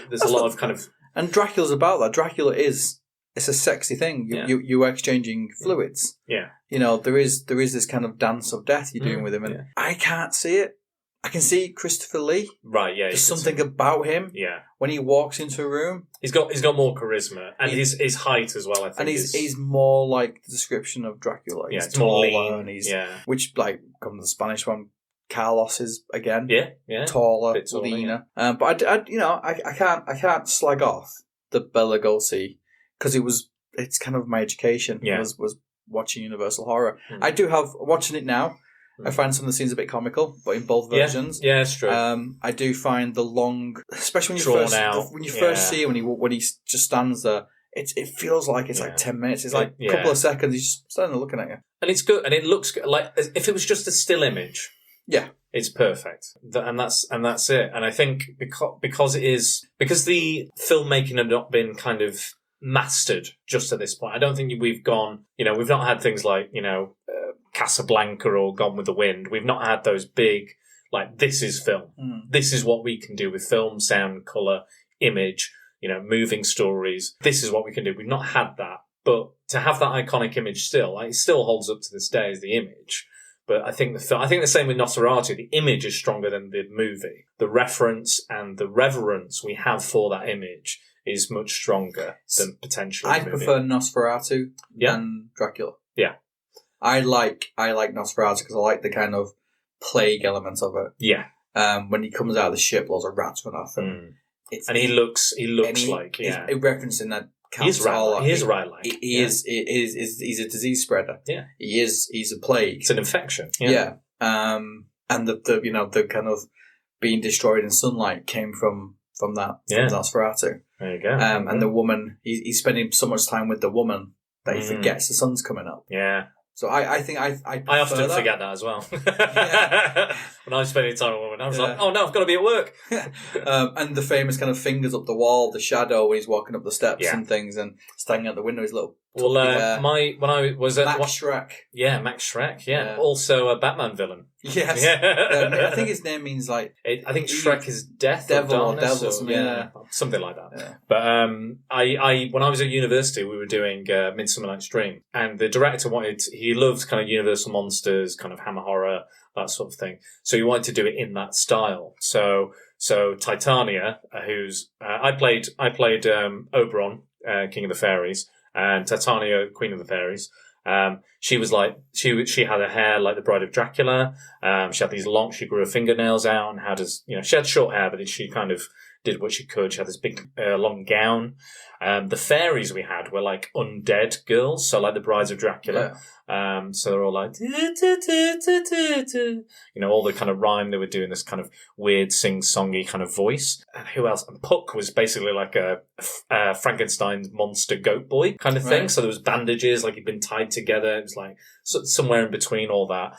there's a lot of kind of. And Dracula's about that. Dracula is. It's a sexy thing. You are exchanging fluids. Yeah. There is this kind of dance of death you're doing with him, and I can't see it. I can see Christopher Lee. Right, yeah. There's something about him. Yeah. When he walks into a room. He's got more charisma. And his height as well, I think. And he's more like the description of Dracula. He's it's more lean. And he's, which, like, comes the Spanish one, Carlos is, again. Yeah. Taller, leaner. But I can't slag off the Bela Lugosi, because it's kind of my education. Was watching Universal Horror. I do have, watching it now, I find some of the scenes a bit comical, but in both versions. Yeah, it's true. I do find the long, especially when you first see him when he just stands there, it feels like it's like 10 minutes. It's like a couple of seconds, he's just standing there looking at you. And it's good, and it looks good. Like, if it was just a still image. Yeah. It's perfect. And that's it. And I think because the filmmaking had not been kind of mastered just at this point. I don't think we've gone, we've not had things like, Casablanca or Gone with the Wind. We've not had those big, like, this is film. This is what we can do with film, sound, colour, image, moving stories. This is what we can do. We've not had that. But to have that iconic image still, like, it still holds up to this day as the image. But I think the same with Nosferatu. The image is stronger than the movie. The reference and the reverence we have for that image is much stronger than potentially. I prefer Nosferatu than Dracula. Yeah, I like Nosferatu because I like the kind of plague element of it. Yeah. When he comes out of the ship, lots of rats run off him. He looks like referencing that. He's right. He's He's a disease spreader. Yeah. He's a plague. It's an infection. Yeah. And the kind of being destroyed in sunlight came from that. Yeah. From Nosferatu. There you go. And the woman, he's spending so much time with the woman that he forgets the sun's coming up. Yeah. So I think I often forget that as well. When I'm spending time with a woman, I was like, oh no, I've got to be at work. And the famous kind of fingers up the wall, the shadow when he's walking up the steps and things, and standing out the window, his little. When I was at Max Schreck. Yeah, Max Schreck. Yeah, also a Batman villain. Yes. I think his name means like. I think Schreck is death, devil, or darkness, or something. Something like that. Yeah. But I when I was at university, we were doing Midsummer Night's Dream, and the director he loved kind of Universal monsters, kind of Hammer horror, that sort of thing. So he wanted to do it in that style. So Titania, who's I played Oberon, King of the Fairies, and Titania, Queen of the Fairies. She was like, she had her hair like the Bride of Dracula. She had she grew her fingernails out and she had short hair, but she kind of did what she could. She had this big, long gown. The fairies we had were like undead girls, so like the Brides of Dracula. So they're all like, all the kind of rhyme they were doing, this kind of weird sing-songy kind of voice. And who else? And Puck was basically like a Frankenstein's monster goat boy kind of thing. Right. So there was bandages, like he'd been tied together. It was like somewhere in between all that.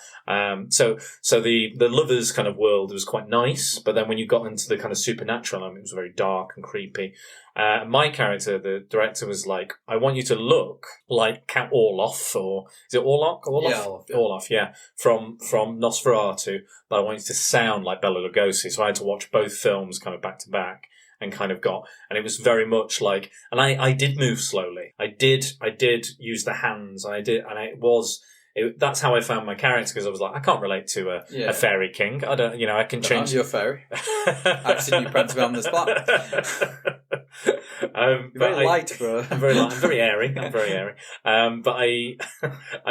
So the lovers kind of world was quite nice, but then when you got into the kind of supernatural, it was very dark and creepy. My character, the director, was like, I want you to look like Count Orloff, or is it Orlok? Orloff, yeah. From Nosferatu, but I want you to sound like Bela Lugosi. So I had to watch both films kind of back to back and and it was very much like, and I did move slowly. I did use the hands. That's how I found my character, because I was like, I can't relate to a fairy king. I don't, I can change. You're a fairy. I've seen you prance around the spot. Very light for. I'm very airy. But I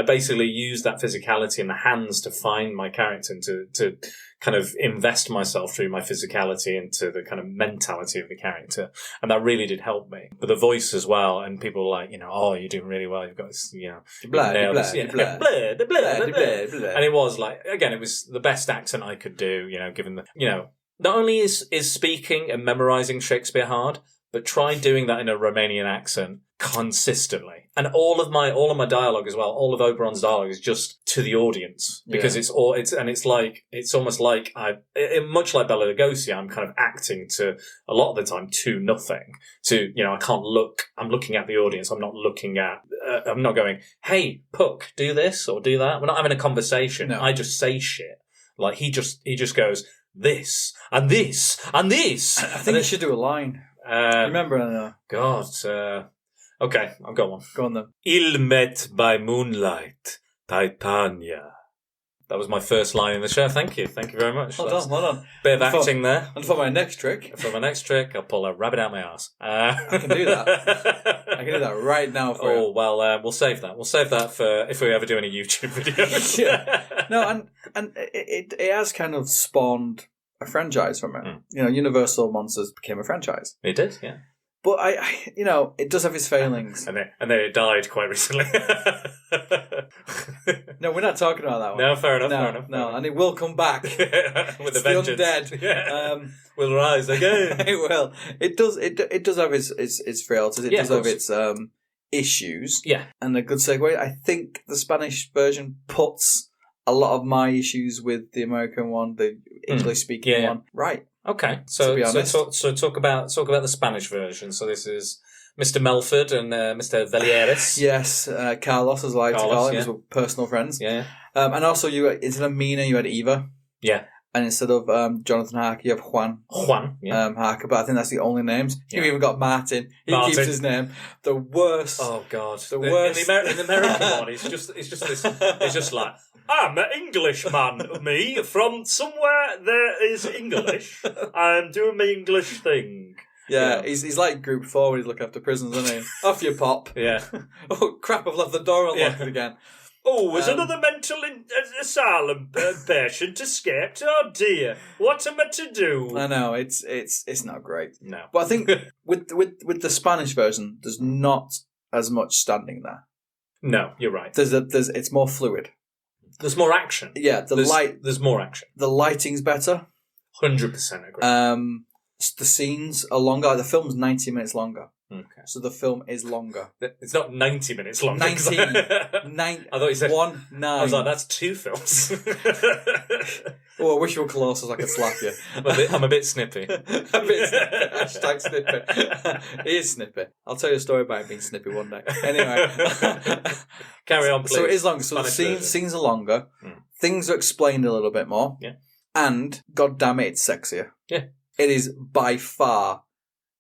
basically used that physicality and the hands to find my character and to kind of invest myself through my physicality into the kind of mentality of the character, and that really did help me. But the voice as well, and people were like, oh, you're doing really well. You've got this, blah, blah, blah, and it was like, again, it was the best accent I could do. Given the, not only is speaking and memorizing Shakespeare hard, but try doing that in a Romanian accent consistently. And all of my dialogue as well, all of Oberon's dialogue is just to the audience, because it's almost like much like Bela Lugosi, I'm kind of acting to, a lot of the time, to nothing. I can't look, I'm looking at the audience. I'm not looking at, I'm not going, hey, Puck, do this or do that. We're not having a conversation. No. I just say shit. Like he just goes, this and this and this. I think you should do a line. Remember? God. Okay, I've got one. Go on then. Il met by moonlight, Titania. That was my first line in the show. Thank you very much. Hold on. Bit of acting there. And for my next trick, I'll pull a rabbit out my arse. I can do that. I can do that right now for you. Oh well, we'll save that. We'll save that for if we ever do any YouTube videos. Yeah. No, and it has kind of spawned a franchise from it. Universal Monsters became a franchise. It did, yeah. But it does have its failings. And then it died quite recently. No, we're not talking about that one. No, fair enough. No, and it will come back with a vengeance. The undead. Yeah. Will rise again. It will. It does have its frailties. It does have its issues. Yeah. And a good segue, I think the Spanish version puts a lot of my issues with the American one, the English speaking one, right. Okay, so talk about the Spanish version. So this is Mr. Melford and Mr. Velieres. Yes, Carlos, as I like to call him, because we're personal friends. Yeah. And also, instead of Mina, you had Eva. Yeah. And instead of Jonathan Harker, you have Juan. Harker, but I think that's the only names. You've even got Martin. He keeps his name. The worst. Oh God. The worst. In the American one, it's just this. It's just like, I'm an Englishman. Me from somewhere there is English. I'm doing my English thing. Yeah, he's like Group 4 when he's looking after prisons, isn't he? Off you pop. Yeah. Oh crap! I've left the door unlocked again. Oh, has another mental asylum patient escaped? Oh dear, what am I to do? I know it's not great. No, but I think with the Spanish version, there's not as much standing there. No, you're right. It's more fluid. There's more action. Yeah, there's more action. The lighting's better. 100% agree. The scenes are longer. Like the film's 90 minutes longer. Okay. So the film is longer. It's not 90 minutes longer. 19. I thought you said 1, 9. I was like, that's 2 films. Oh, I wish you were closer so I could slap you. I'm a bit snippy. Hashtag snippy. He is snippy. I'll tell you a story about him being snippy one day. Anyway. Carry on, please. So it is longer. So the scenes are longer. Things are explained a little bit more. Yeah. And, god damn it, it's sexier. Yeah. It is by far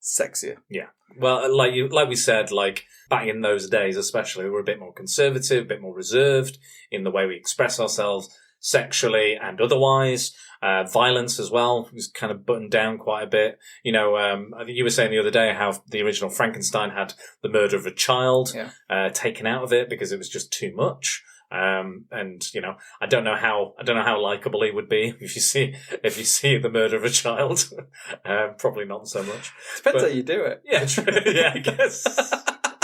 sexier. Yeah. Well, like we said, like back in those days especially, we were a bit more conservative, a bit more reserved in the way we express ourselves sexually and otherwise. Violence as well was kind of buttoned down quite a bit. You know, I think you were saying the other day how the original Frankenstein had the murder of a child taken out of it because it was just too much. And you know, I don't know how likable he would be if you see the murder of a child. Probably not so much. Depends how you do it. Yeah, true. Yeah, I guess.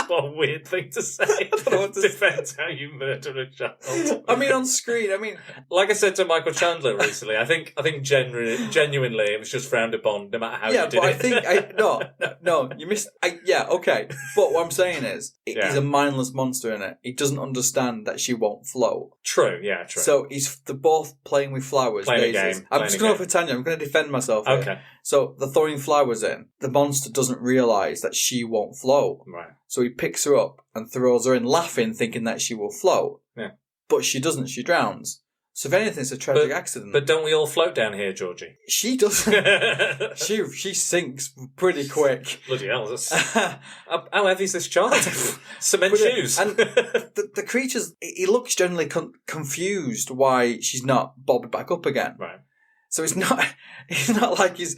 What a weird thing to say. I don't know what to Depends how you murder a child. I mean, on screen. I mean, like I said to Michael Chandler recently, I think genuinely it was just frowned upon, no matter how you did it. Yeah, but I think no, you missed. Okay, but what I'm saying is, he's a mindless monster in it. He doesn't understand that she won't float. True. Yeah. True. So they're both playing with flowers. Playing a game. I'm just going over Tanya. I'm going to defend myself. Okay. Here. So they're throwing flowers in. The monster doesn't realise that she won't float. Right. So he picks her up and throws her in, laughing, thinking that she will float. Yeah. But she doesn't. She drowns. So if anything, it's a tragic accident. But don't we all float down here, Georgie? She doesn't. she sinks pretty quick. Bloody hell. How heavy is this child? Cement shoes. And the creature's... He looks generally confused why she's not bobbed back up again. Right. So it's not like he's...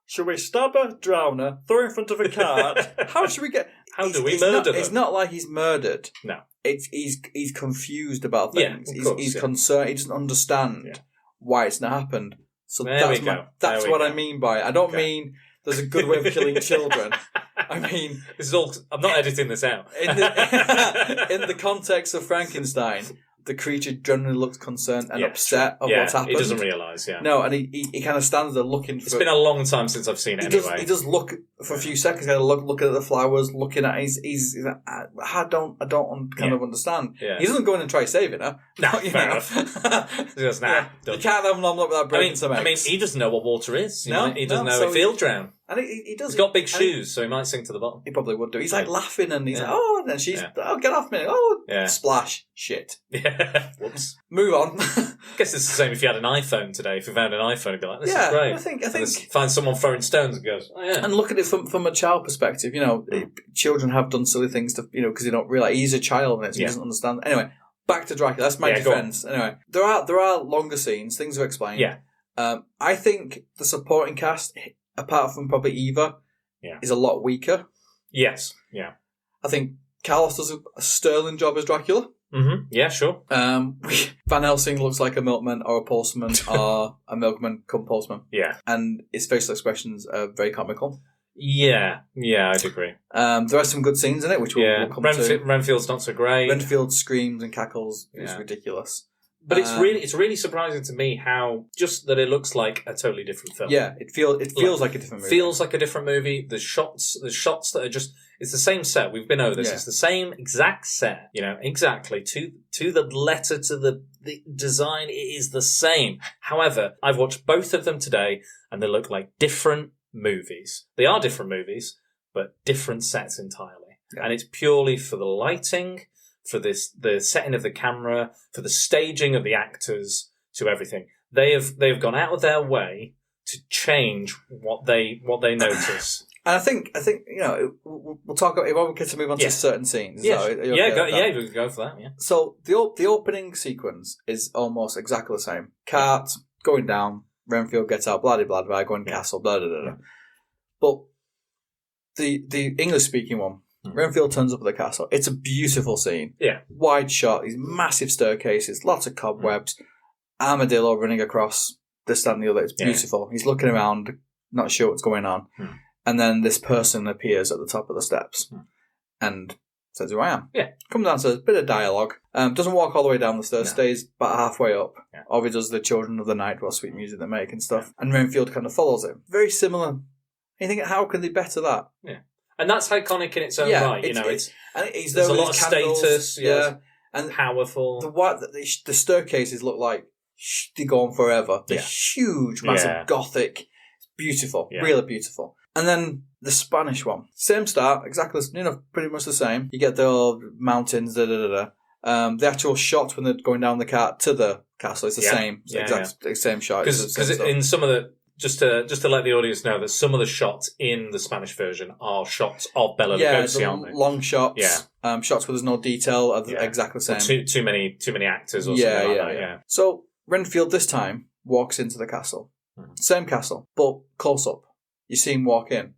Should we stab her, drown her, throw her in front of a cart? How should we get... How do we murder them? It's not like he's murdered. No. He's confused about things. Yeah, of course, he's concerned. He doesn't understand why it's not happened. So that's what I mean by it. I don't mean there's a good way of killing children. I mean... This is all... I'm not editing this out. In the context of Frankenstein... The creature generally looks concerned and upset of what's happened. He doesn't realise, No, and he kind of stands there looking for... It's been a long time since I've seen it anyway. He does look for a few seconds, kind of looking at the flowers, looking at... He's like, I don't kind of understand. Yeah. He doesn't go in and try saving her. No, fair enough. He goes, nah. You can't have an omelette without breaking some eggs. I mean, he doesn't know what water is. He doesn't know if he'll drown. And he does. He's got big shoes, so he might sink to the bottom. He probably would do. He's like laughing and he's like, oh, and then she's, oh, get off me. Oh, splash. Shit. Yeah. Whoops. Move on. I guess it's the same if you had an iPhone today. If you found an iPhone, you'd be like, this is great. I think find someone throwing stones and goes, oh yeah. And look at it from a child perspective. You know, children have done silly things to, you know, because they don't realise he's a child and he doesn't understand. Anyway, back to Dracula. That's my defence. Anyway, there are longer scenes. Things are explained. Yeah. I think the supporting cast, apart from probably Eva, is a lot weaker. Yes. Yeah. I think Carlos does a sterling job as Dracula. Mm-hmm. Yeah, sure. Van Helsing looks like a milkman or a postman or a milkman come postman. Yeah. And his facial expressions are very comical. Yeah, I'd agree. There are some good scenes in it, which we'll come to. Renfield's not so great. Renfield screams and cackles. It's ridiculous. But it's really surprising to me how just that it looks like a totally different film. Yeah, it feels like a different movie. Feels like a different movie. The shots that are just, it's the same set. We've been over this. Yeah. It's the same exact set, you know, exactly to the letter, to the design. It is the same. However, I've watched both of them today and they look like different movies. They are different movies, but different sets entirely. and it's purely for the lighting, for the setting of the camera, for the staging of the actors, to everything. They've gone out of their way to change what they notice. And I think we'll talk about it when we get to move on to certain scenes. We can go for that. Yeah. So the opening sequence is almost exactly the same. Cart going down, Renfield gets out, blah blah blah, going castle, blah blah blah. But the English speaking one, Renfield turns up at the castle. It's a beautiful scene. Yeah. Wide shot, these massive staircases, lots of cobwebs, armadillo running across this, that, and the other. It's beautiful. He's looking around, not sure what's going on. And then this person appears at the top of the steps and says who I am. Yeah. Comes downstairs, bit of dialogue. Doesn't walk all the way down the stairs, stays about halfway up. Yeah. Obviously does the Children of the Night, what sweet music they make and stuff. And Renfield kind of follows him. Very similar. And you think, how can they better that? Yeah. And that's iconic in its own right. There's a lot of status. And powerful. The staircases look like they go on forever. They're huge, massive, gothic. It's beautiful. Yeah. Really beautiful. And then the Spanish one. Same start, exactly, pretty much the same. You get the old mountains, The actual shot when they're going down the cart to the castle is the same. The same shot. Because in some of the... Just to let the audience know that some of the shots in the Spanish version are shots of Bela Lugosi, aren't they? Long shots. Yeah. Shots where there's no detail are exactly the same. Too many actors or something like that. Yeah. So Renfield this time walks into the castle. Same castle, but close up. You see him walk in.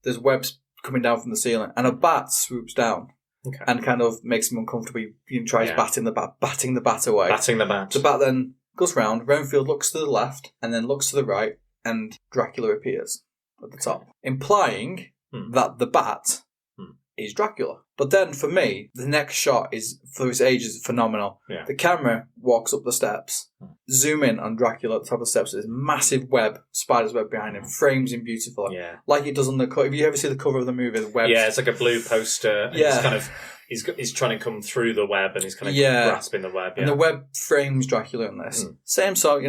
There's webs coming down from the ceiling, and a bat swoops down and kind of makes him uncomfortable. He tries batting the bat away. Batting the bat. The bat then goes round. Renfield looks to the left and then looks to the right, and Dracula appears at the top, implying that the bat is Dracula. But then, for me, the next shot is, for its age, is phenomenal. Yeah. The camera walks up the steps, zoom in on Dracula at the top of the steps. There's massive spider's web behind him, frames him beautifully, like it does on the cover. If you ever see the cover of the movie, the web, it's like a blue poster. And he's trying to come through the web, and he's kind of grasping the web. Yeah. And the web frames Dracula in this. Same sort,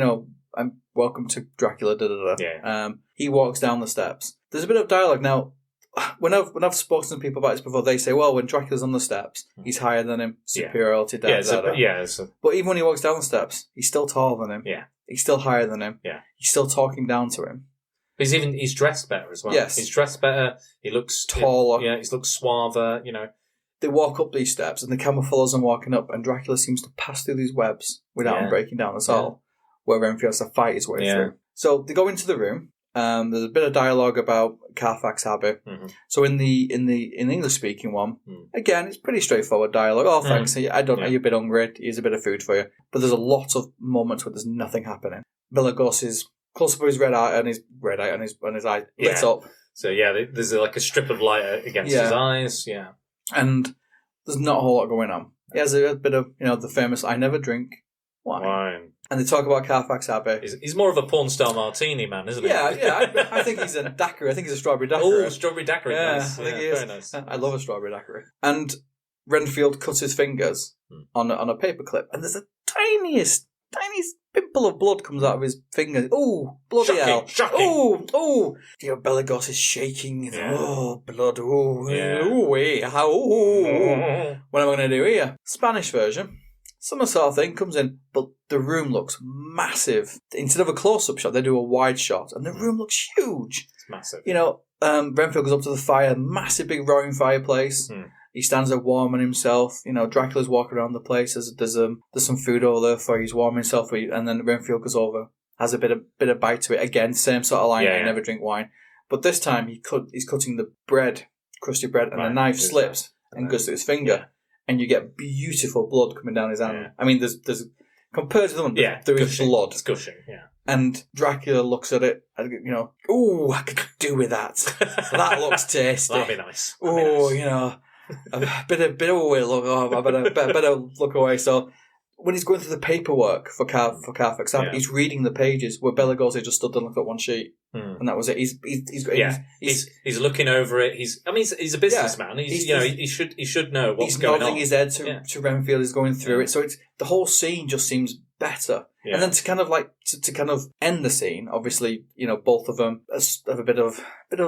I'm welcome to Dracula. Yeah. He walks down the steps. There's a bit of dialogue now. When I've spoken to people about this before, they say, well, when Dracula's on the steps, he's higher than him, superiority, But even when he walks down the steps, he's still taller than him. Yeah. He's still higher than him. Yeah. He's still talking down to him. He's dressed better as well. Yes. He's dressed better. He looks taller. He looks suaver, They walk up these steps, and the camera follows them walking up, and Dracula seems to pass through these webs without him breaking down at all, where Renfield has to fight his way through. So they go into the room. There's a bit of dialogue about Carfax Abbey. So in the English speaking one, again, it's pretty straightforward dialogue. Oh, thanks. I don't know. You're a bit hungry. Here's a bit of food for you. But there's a lot of moments where there's nothing happening. Bela Lugosi's close up with his red eye and his eye lit up. So there's like a strip of light against his eyes. Yeah, and there's not a whole lot going on. He has a bit of the famous "I never drink wine." And they talk about Carfax Abbey. He's more of a porn star martini man, isn't he? Yeah. I think he's a daiquiri. I think he's a strawberry daiquiri. Oh, strawberry daiquiri. Yeah, nice. I think he is. Very nice. I love a strawberry daiquiri. And Renfield cuts his fingers on a paperclip, and there's a tiniest pimple of blood comes out of his fingers. Oh, bloody hell! Shocking. Oh! Bela Lugosi is shaking. Yeah. Oh, blood! Oh, what am I going to do here? Spanish version. Similar sort of thing comes in, but the room looks massive. Instead of a close-up shot, they do a wide shot, and the room looks huge. It's massive. Renfield goes up to the fire, massive big roaring fireplace. He stands there warming himself. Dracula's walking around the place. There's some food over there for he's warming himself, and then Renfield goes over, has a bit of bite to it. Again, same sort of line. I never drink wine, but this time he's cutting the bread, crusty bread, and the knife slips and goes to his finger. Yeah. And you get beautiful blood coming down his hand. Yeah. I mean, there's compared to the one, there is blood. It's gushing, yeah. And Dracula looks at it, and I could do with that. That looks tasty. That'd be nice. A bit of a way to look. Oh, I better look away. So when he's going through the paperwork for Carfax, he's reading the pages where Bela Lugosi just stood and looked at one sheet, and that was it. He's looking over it. He's a businessman. He should know what's going on. He's nodding his head to Renfield. He's going through it. So it's the whole scene just seems better. Yeah. And then to kind of to end the scene, obviously, both of them have a bit of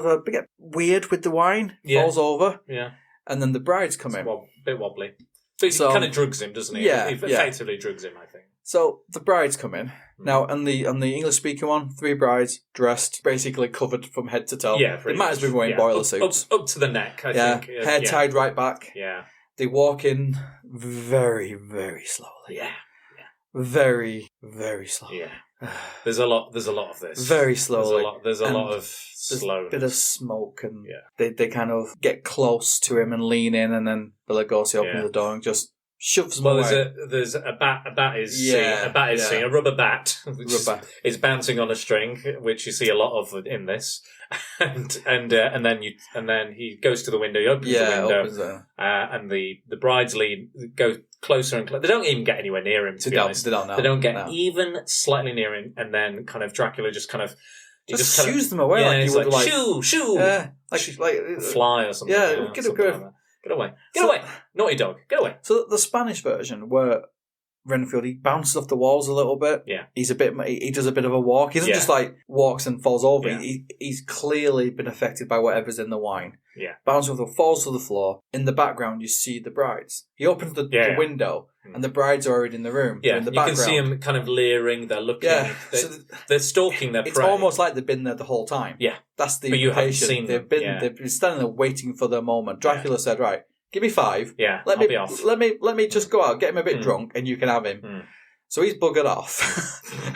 a weird with the wine. Falls over. Yeah. And then the brides come in. A bit wobbly. So he kind of drugs him, doesn't he? Yeah, He effectively drugs him, I think. So the brides come in. Now, on the English-speaking one, 3 brides dressed, basically covered from head to toe. Yeah, they might as well be wearing boiler suits. Up to the neck, I think. Hair tied right back. Yeah. They walk in very, very slowly. Yeah. Very, very slowly. Yeah. There's a lot of this. Very slowly. There's a lot of slowness. A bit of smoke, and they kind of get close to him and lean in, and then Lugosi opens the door and just shoves them away. There's a bat. A bat is seen. A rubber bat, which is bouncing on a string, which you see a lot of in this. and then he goes to the window. He opens the window, and the brides go closer and closer. They don't even get anywhere near him. To be honest, they don't know. They don't get even slightly near him, and then kind of Dracula just kind of. Just shoos them away like you would like shoo, like fly or something. Yeah, get away, naughty dog, get away. So the Spanish version, where Renfield, he bounces off the walls a little bit. Yeah, he does a bit of a walk. He doesn't just like walks and falls over. Yeah. He's clearly been affected by whatever's in the wine. Yeah, bounces off the falls to the floor. In the background, you see the brides. He opens the window. And the brides are already in the room. Yeah, in the background. You can see them kind of leering. They're looking. Yeah, they're stalking their prey. It's almost like they've been there the whole time. Yeah, that's the but you haven't seen they've been standing there waiting for their moment. Dracula said, "Right, give me 5. Yeah, I'll be off. Let me just go out, get him a bit drunk, and you can have him." So he's buggered off,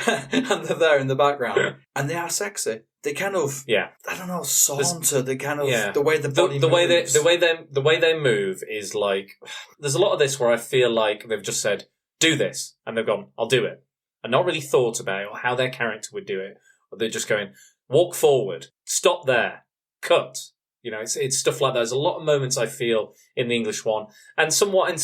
and they're there in the background, and they are sexy. They kind of, I don't know, saunter. They kind of the way the body moves. The way they move is like. There's a lot of this where I feel like they've just said, "Do this," and they've gone, "I'll do it," and not really thought about it or how their character would do it. Or they're just going, "Walk forward, stop there, cut." You know, it's stuff like that. There's a lot of moments I feel in the English one, and somewhat in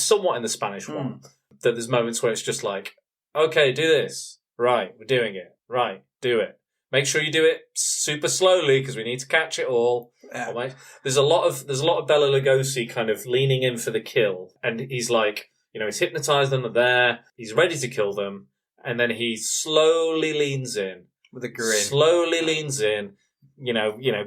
the Spanish one, that there's moments where it's just like, "Okay, do this. Right, we're doing it. Right, do it. Make sure you do it super slowly because we need to catch it all." Yeah. Right? There's a lot of Bela Lugosi kind of leaning in for the kill, and he's like, he's hypnotized them. They're there. He's ready to kill them, and then he slowly leans in with a grin. Slowly leans in,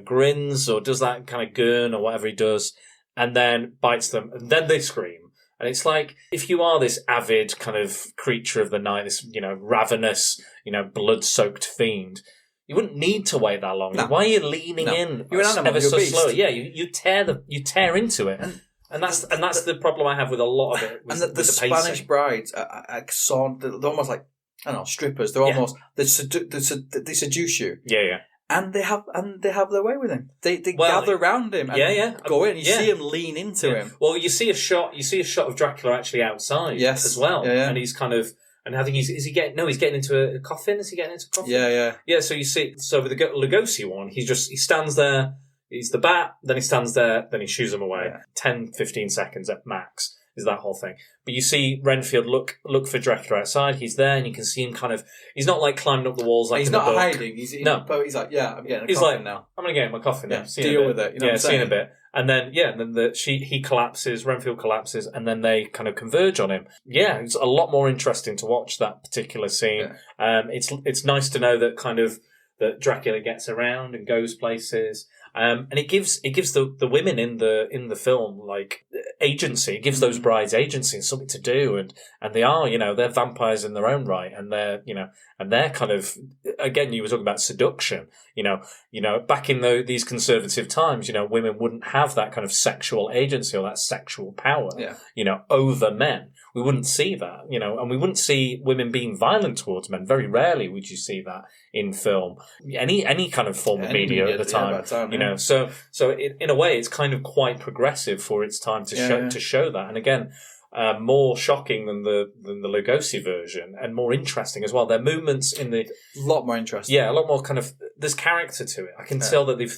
grins or does that kind of gurn or whatever he does, and then bites them, and then they scream. And it's like, if you are this avid kind of creature of the night, this, ravenous, blood-soaked fiend, you wouldn't need to wait that long. No. Why are you leaning in? You're an animal. Ever you're so a beast. slow. Yeah, you tear into it. And that's the problem I have with a lot of it. And the Spanish brides are they're almost like, I don't know, strippers. They're almost, they seduce you. Yeah. And they have their way with him. They gather around him and go in. You see him lean into him. Well, you see a shot of Dracula actually outside as well. Yeah. And he's kind of, and I think he's getting into a coffin. Is he getting into a coffin? Yeah. Yeah, so you see, with the Lugosi one, he stands there, he's the bat, then he stands there, then he shoos him away. 10, 15 seconds at max is that whole thing. But you see Renfield look for Dracula outside, he's there, and you can see him kind of, he's not like climbing up the walls like he's in not the book. hiding, he's like, I'm getting a coffin now. I'm going to get in my coffin now. Deal with it. See in a bit. And then, he collapses, Renfield collapses, and then they kind of converge on him. Yeah, it's a lot more interesting to watch that particular scene. Yeah. It's nice to know that Dracula gets around and goes places. And it gives the women in the film like agency. It gives those brides agency and something to do, and they are, they're vampires in their own right, and they're kind of, again, you were talking about seduction. Back in these conservative times, women wouldn't have that kind of sexual agency or that sexual power, over men. We wouldn't see that, and we wouldn't see women being violent towards men. Very rarely would you see that in film, any kind of form of media at the time. So in a way, it's kind of quite progressive for its time to show that. And again, more shocking than the Lugosi version, and more interesting as well. Their movements in the a lot more interesting. Yeah, a lot more kind of. There's character to it. I can tell that they've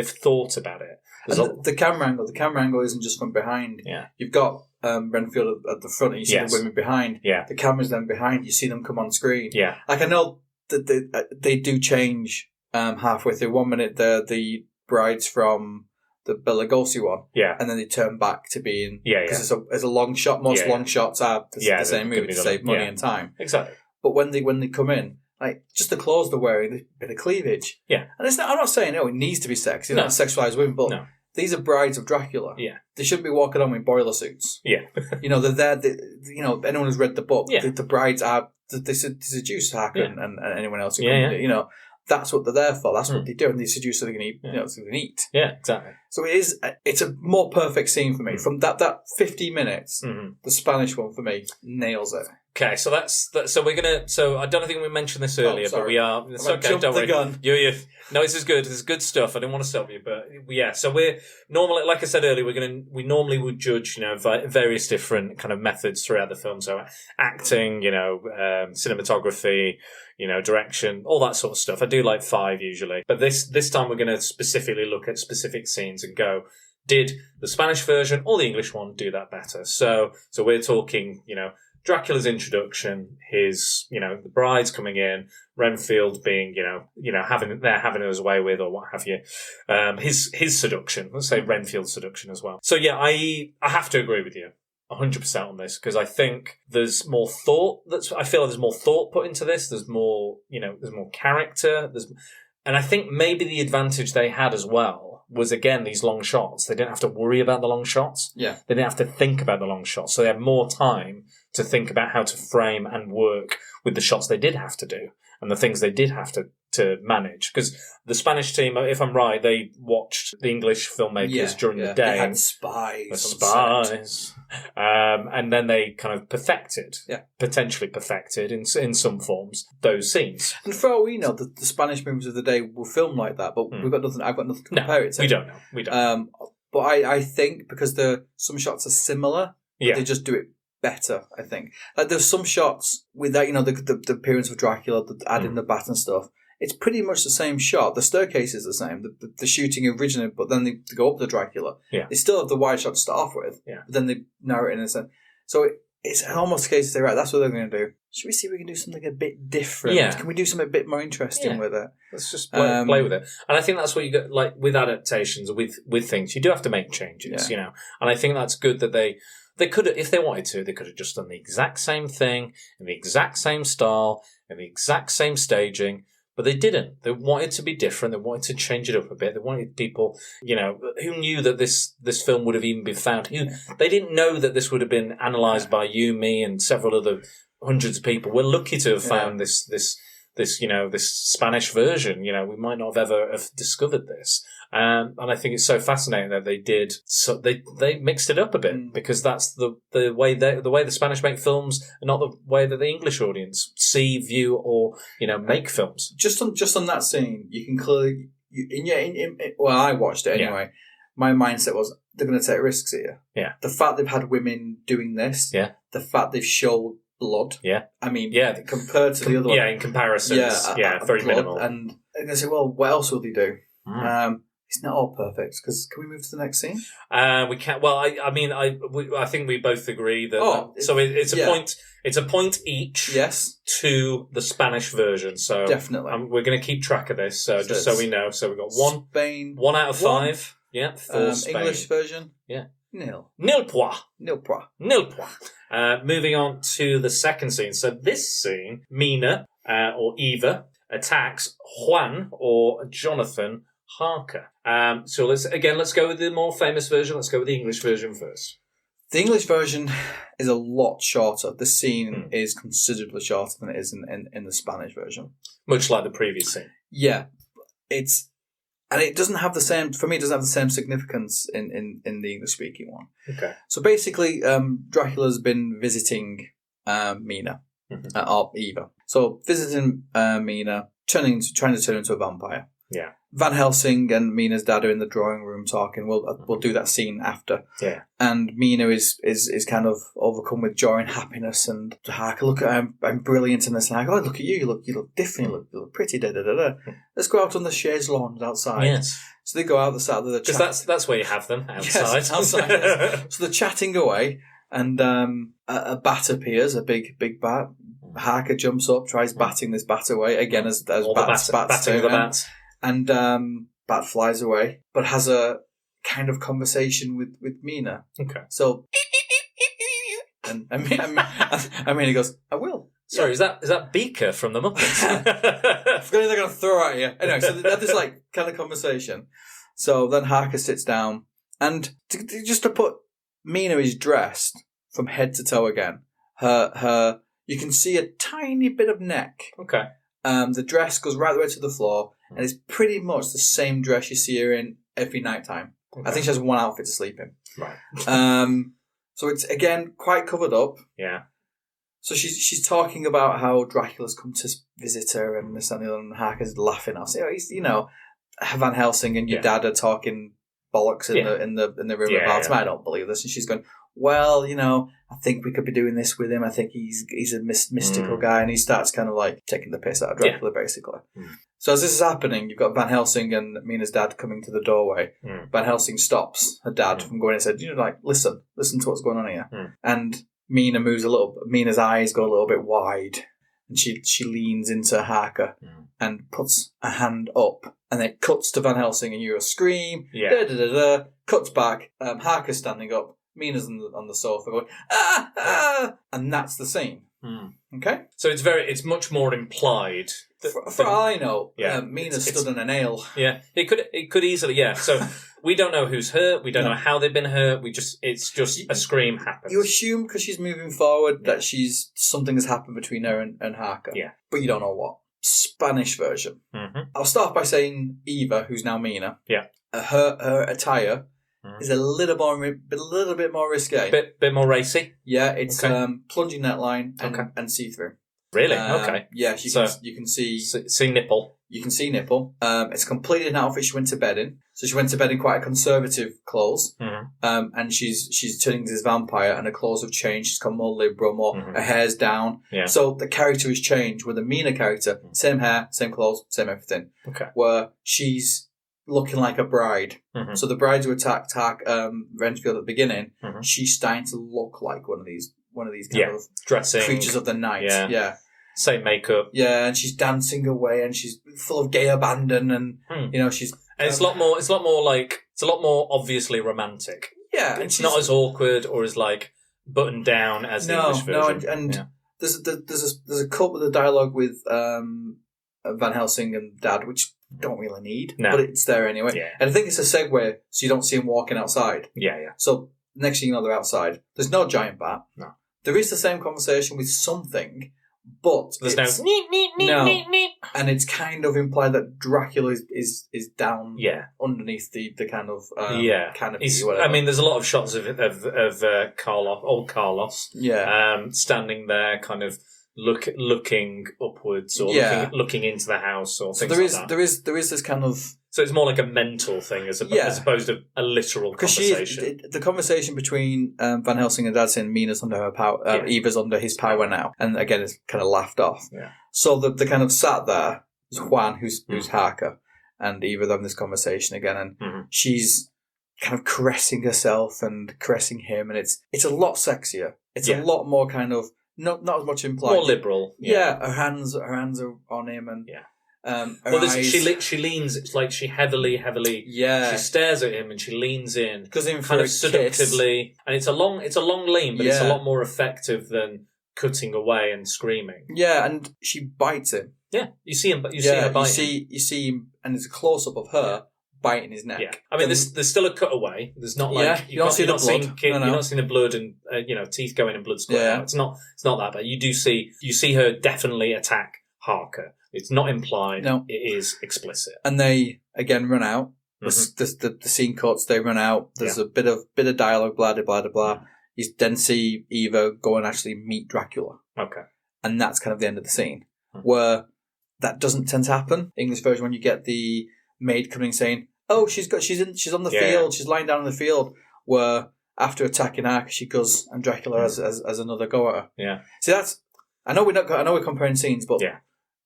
thought about it. The camera angle isn't just from behind. Yeah, you've got Renfield at the front, and you see the women behind. Yeah, the camera's then behind. You see them come on screen. Yeah, like I know that they do change halfway through. 1 minute they're the brides from the Bela Lugosi one, and then they turn back to being because it's a long shot. Most long shots are the same movie to save money and time. Exactly. But when they come in, like just the clothes they're wearing, a bit of cleavage. Yeah, and it's not. I'm not saying it needs to be sexy. Not sexualized women, but these are brides of Dracula. Yeah. They shouldn't be walking on with boiler suits. Yeah. They're there. Anyone who's read the book, Yeah. the brides are they seduce Harker and anyone else who Yeah, comes in. That's what they're there for. That's what they do, and they seduce so they can eat. So they can eat. Yeah, exactly. So it's a more perfect scene for me. From that 15 minutes, the Spanish one for me nails it. Okay, so so we're gonna. So I don't think we mentioned this earlier, but we are. It's okay. Don't worry. Gun. You. No, this is good. This is good stuff. I didn't want to stop you, but yeah. So we're normally, like I said earlier, we normally would judge, various different kind of methods throughout the film. So acting, cinematography, direction, all that sort of stuff. I do like 5 usually, but this time we're going to specifically look at specific scenes and go, did the Spanish version or the English one do that better? So we're talking, Dracula's introduction, his, the brides coming in, Renfield being, having his way with or what have you, his seduction. Let's say Renfield's seduction as well. So yeah, I have to agree with you 100% on this, because I think there's more thought. I feel like there's more thought put into this. There's more, there's more character. And I think maybe the advantage they had as well was, again, these long shots. They didn't have to worry about the long shots. Yeah. They didn't have to think about the long shots. So they had more time to think about how to frame and work with the shots they did have to do and the things they did have to manage. Because the Spanish team, if I'm right, they watched the English filmmakers during the day. They had spies. The spies. And then they kind of potentially perfected in some forms, those scenes. And for all we know, the Spanish movies of the day were filmed like that, but I've got nothing to compare it to. We don't know. We don't. But I think because some shots are similar, they just do it better, I think. Like there's some shots with that, the appearance of Dracula, adding the bat and stuff. It's pretty much the same shot. The staircase is the same. The shooting originally, but then they go up to Dracula. Yeah. They still have the wide shot to start off with. Yeah. But then they narrow it in a sense. So it's almost a case to say, right, that's what they're going to do. Should we see if we can do something a bit different? Yeah. Can we do something a bit more interesting with it? Let's just play with it. And I think that's what you get, like with adaptations, with things, you do have to make changes, And I think that's good that they could have, if they wanted to, they could have just done the exact same thing in the exact same style, in the exact same staging. But they didn't. They wanted to be different. They wanted to change it up a bit. They wanted people, who knew that this film would have even been found. They didn't know that this would have been analysed by you, me, and several other hundreds of people. We're lucky to have found this Spanish version. We might not have ever have discovered this. And I think it's so fascinating that they did. So they mixed it up a bit because that's the way the Spanish make films, and not the way that the English audience see, view, or make films. Just on that scene, you can clearly well, I watched it anyway. Yeah. My mindset was they're going to take risks here. Yeah. The fact they've had women doing this. Yeah. The fact they've showed blood. Yeah. I mean, compared to the other one. Yeah, in comparison, very blood, minimal. And I'm going to say, well, what else will they do? It's not all perfect, because can we move to the next scene? We can. Well, I think we both agree that. It's a point. It's a point each. Yes. To the Spanish version. So definitely, we're going to keep track of this. So just so we know. So we've got Spain. 1 out of 5. Yeah. For Spain. English version. Yeah. Nil point. Moving on to the second scene. So this scene, Mina or Eva attacks Juan or Jonathan Harker. So let's go with the more famous version. Let's go with the English version first. The English version is a lot shorter. The scene is considerably shorter than it is in the Spanish version. Much like the previous scene. Yeah. It doesn't have the same, for me, it doesn't have the same significance in the English-speaking one. Okay. So basically, Dracula's been visiting Mina, or Eva. So visiting Mina, trying to turn her into a vampire. Yeah. Van Helsing and Mina's dad are in the drawing room talking. We'll do that scene after. Yeah. And Mina is kind of overcome with joy and happiness. And Harker, look at I'm brilliant in this. And I go, look at you. You look different. You look pretty. Da da da da. Let's go out on the chaise lounge outside. Yes. So they go out the side of the because that's where you have them outside. Yes, outside. Yes. So they're chatting away, and a bat appears, a big bat. Harker jumps up, tries batting this bat away again as bats batting the bats. And bat flies away, but has a kind of conversation with Mina. Okay. So, and he goes, I will. Sorry, is that Beaker from the Muppets? I forgot they're going to throw at you. Anyway, so they have this kind of conversation, So then Harker sits down, and just to put, Mina is dressed from head to toe again. Her you can see a tiny bit of neck. Okay. The dress goes right the way to the floor, and it's pretty much the same dress you see her in every night time. Okay. I think she has one outfit to sleep in. Right. So it's again quite covered up. Yeah. So she's talking about how Dracula's come to visit her, and this and the other, and Harker's laughing. I'll say, Van Helsing and your dad are talking bollocks in the room about him. I don't believe this. And she's going, well, I think we could be doing this with him. I think he's a mystical guy, and he starts kind of like taking the piss out of Dracula, basically. So as this is happening, you've got Van Helsing and Mina's dad coming to the doorway. Van Helsing stops her dad from going and said, listen to what's going on here. And Mina moves a little. Mina's eyes go a little bit wide, and she leans into Harker and puts a hand up, and then it cuts to Van Helsing, and you hear a scream. Cuts back. Harker's standing up. Mina's on the sofa going, ah, and that's the scene. Okay, so it's much more implied. For all I know, Mina stood on a nail. Yeah, it could easily. Yeah, so we don't know who's hurt. We don't know how they've been hurt. It's just a scream happens. You assume because she's moving forward that something has happened between her and Harker. Yeah, but you don't know what. Spanish version. I'll start by saying Eva, who's now Mina. Yeah, her attire is a little bit more risque. Bit more racy. Yeah, it's plunging neckline and see through. Really? Okay. Yeah, you can see nipple. You can see nipple. It's completely an outfit she went to bed in. So she went to bed in quite a conservative clothes. And she's turning into this vampire, and her clothes have changed. She's got more liberal, more her hair's down. Yeah. So the character has changed. With the Mina character, same hair, same clothes, same everything. Okay. Where she's looking like a bride. So the bride who attacked Renfield at the beginning, she's starting to look like one of these kind of dressing creatures of the night. Yeah. Same makeup. Yeah, and she's dancing away, and she's full of gay abandon, and she's. And it's a lot more obviously romantic. Yeah, it's not as awkward or as like buttoned down as the English version. No, there's a cut with a dialogue with Van Helsing and Dad, which don't really need, but it's there anyway. Yeah. And I think it's a segue, so you don't see him walking outside. Yeah. So next thing you know, they're outside. There's no giant bat. No. There is the same conversation with something, but there's no and it's kind of implied that Dracula is down underneath the kind of canopy. I mean, there's a lot of shots of Carlos, standing there, kind of looking upwards or looking into the house or things like that. There is this kind of. So it's more like a mental thing as opposed to a literal conversation. The conversation between Van Helsing and Dad saying Mina's under her power, Eva's under his power now, and again it's kind of laughed off. Yeah. So the kind of sat there is Juan, who's Harker, and Eva having this conversation again, and she's kind of caressing herself and caressing him, and it's a lot sexier. It's a lot more kind of not as much implied, more liberal. Yeah, her hands are on him, and she leans. It's like she heavily. She stares at him and she leans in, kind of seductively, and it's a long lean, but it's a lot more effective than cutting away and screaming. Yeah, and she bites him. Yeah, you see him, but you see her biting. You see him, and there's a close up of her biting his neck. Yeah, I mean, there's still a cutaway. There's not like you don't see the blood. You're not seeing the blood and teeth going and blood squirting out. It's not that bad. You see her definitely attack Harker. It's not implied. No. It is explicit. And they again run out. The scene cuts. They run out. There's a bit of dialogue. Blah blah blah blah. You then see Eva go and actually meet Dracula. Okay. And that's kind of the end of the scene, where that doesn't tend to happen. English version, when you get the maid coming saying, "Oh, she's on the field. She's lying down in the field." Where after attacking Harker, she goes and Dracula has another go at her. Yeah. See, that's. I know we're comparing scenes, but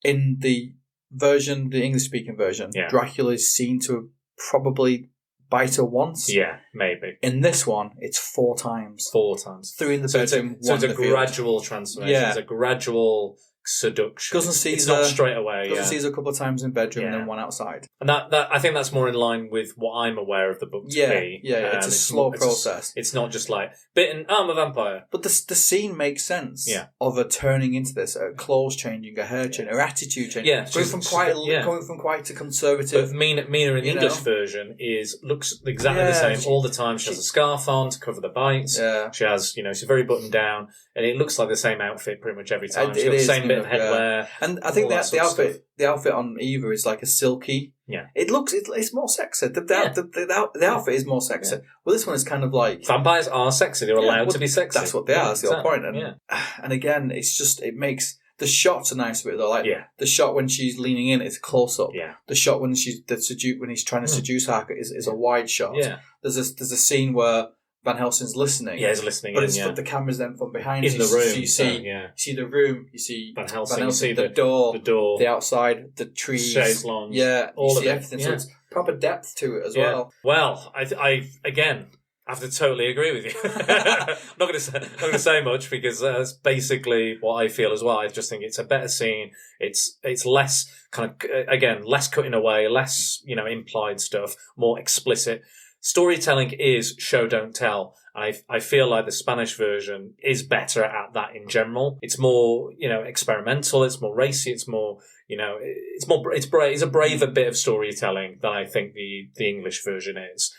in the version, the English-speaking version, Dracula is seen to probably bite her once. Yeah, maybe. In this one, it's 4 times. 4 times. 3 in the bedroom, so it's a gradual transformation. Yeah. It's a gradual seduction. Doesn't see it's not straight away. Doesn't see her a couple of times in bedroom and Yeah. then one outside. And that I think that's more in line with what I'm aware of the book to be. Yeah, it's a slow more- process. It's not just like, bitten, I'm a vampire. But the scene makes sense of her turning into this, her clothes changing, her hair changing, her attitude changing. Yeah, going from quite to conservative. But Mina in the English version looks exactly the same all the time. She has a scarf on to cover the bites. Yeah. She has, she's very buttoned down, and it looks like the same outfit pretty much every time. She's got the is, same bit of headwear. And I think the outfit on Eva is like a silky. Yeah. It's more sexy. The outfit is more sexy. Yeah. Well, this one is kind of like... Vampires are sexy. They're allowed to be sexy. That's what they are. That's the whole point. And again, it makes... The shots are nice with it though. Like the shot when she's leaning in is close up. Yeah. The shot when he's trying to seduce her is a wide shot. Yeah. There's a scene where Van Helsing's listening. Yeah, he's listening. But the camera's then from behind. In the room. So you see the room. You see Van Helsing. You see the door, the outside, the trees, chaise lounge. Yeah, all you of see it. everything. Yeah. So it's proper depth to it as well. Well, I again have to totally agree with you. I'm not going to say much because that's basically what I feel as well. I just think it's a better scene. It's less kind of less cutting away, less implied stuff, more explicit. Storytelling is show don't tell. I feel like the Spanish version is better at that in general. It's more experimental. It's more racy. It's more it's a braver bit of storytelling than I think the English version is.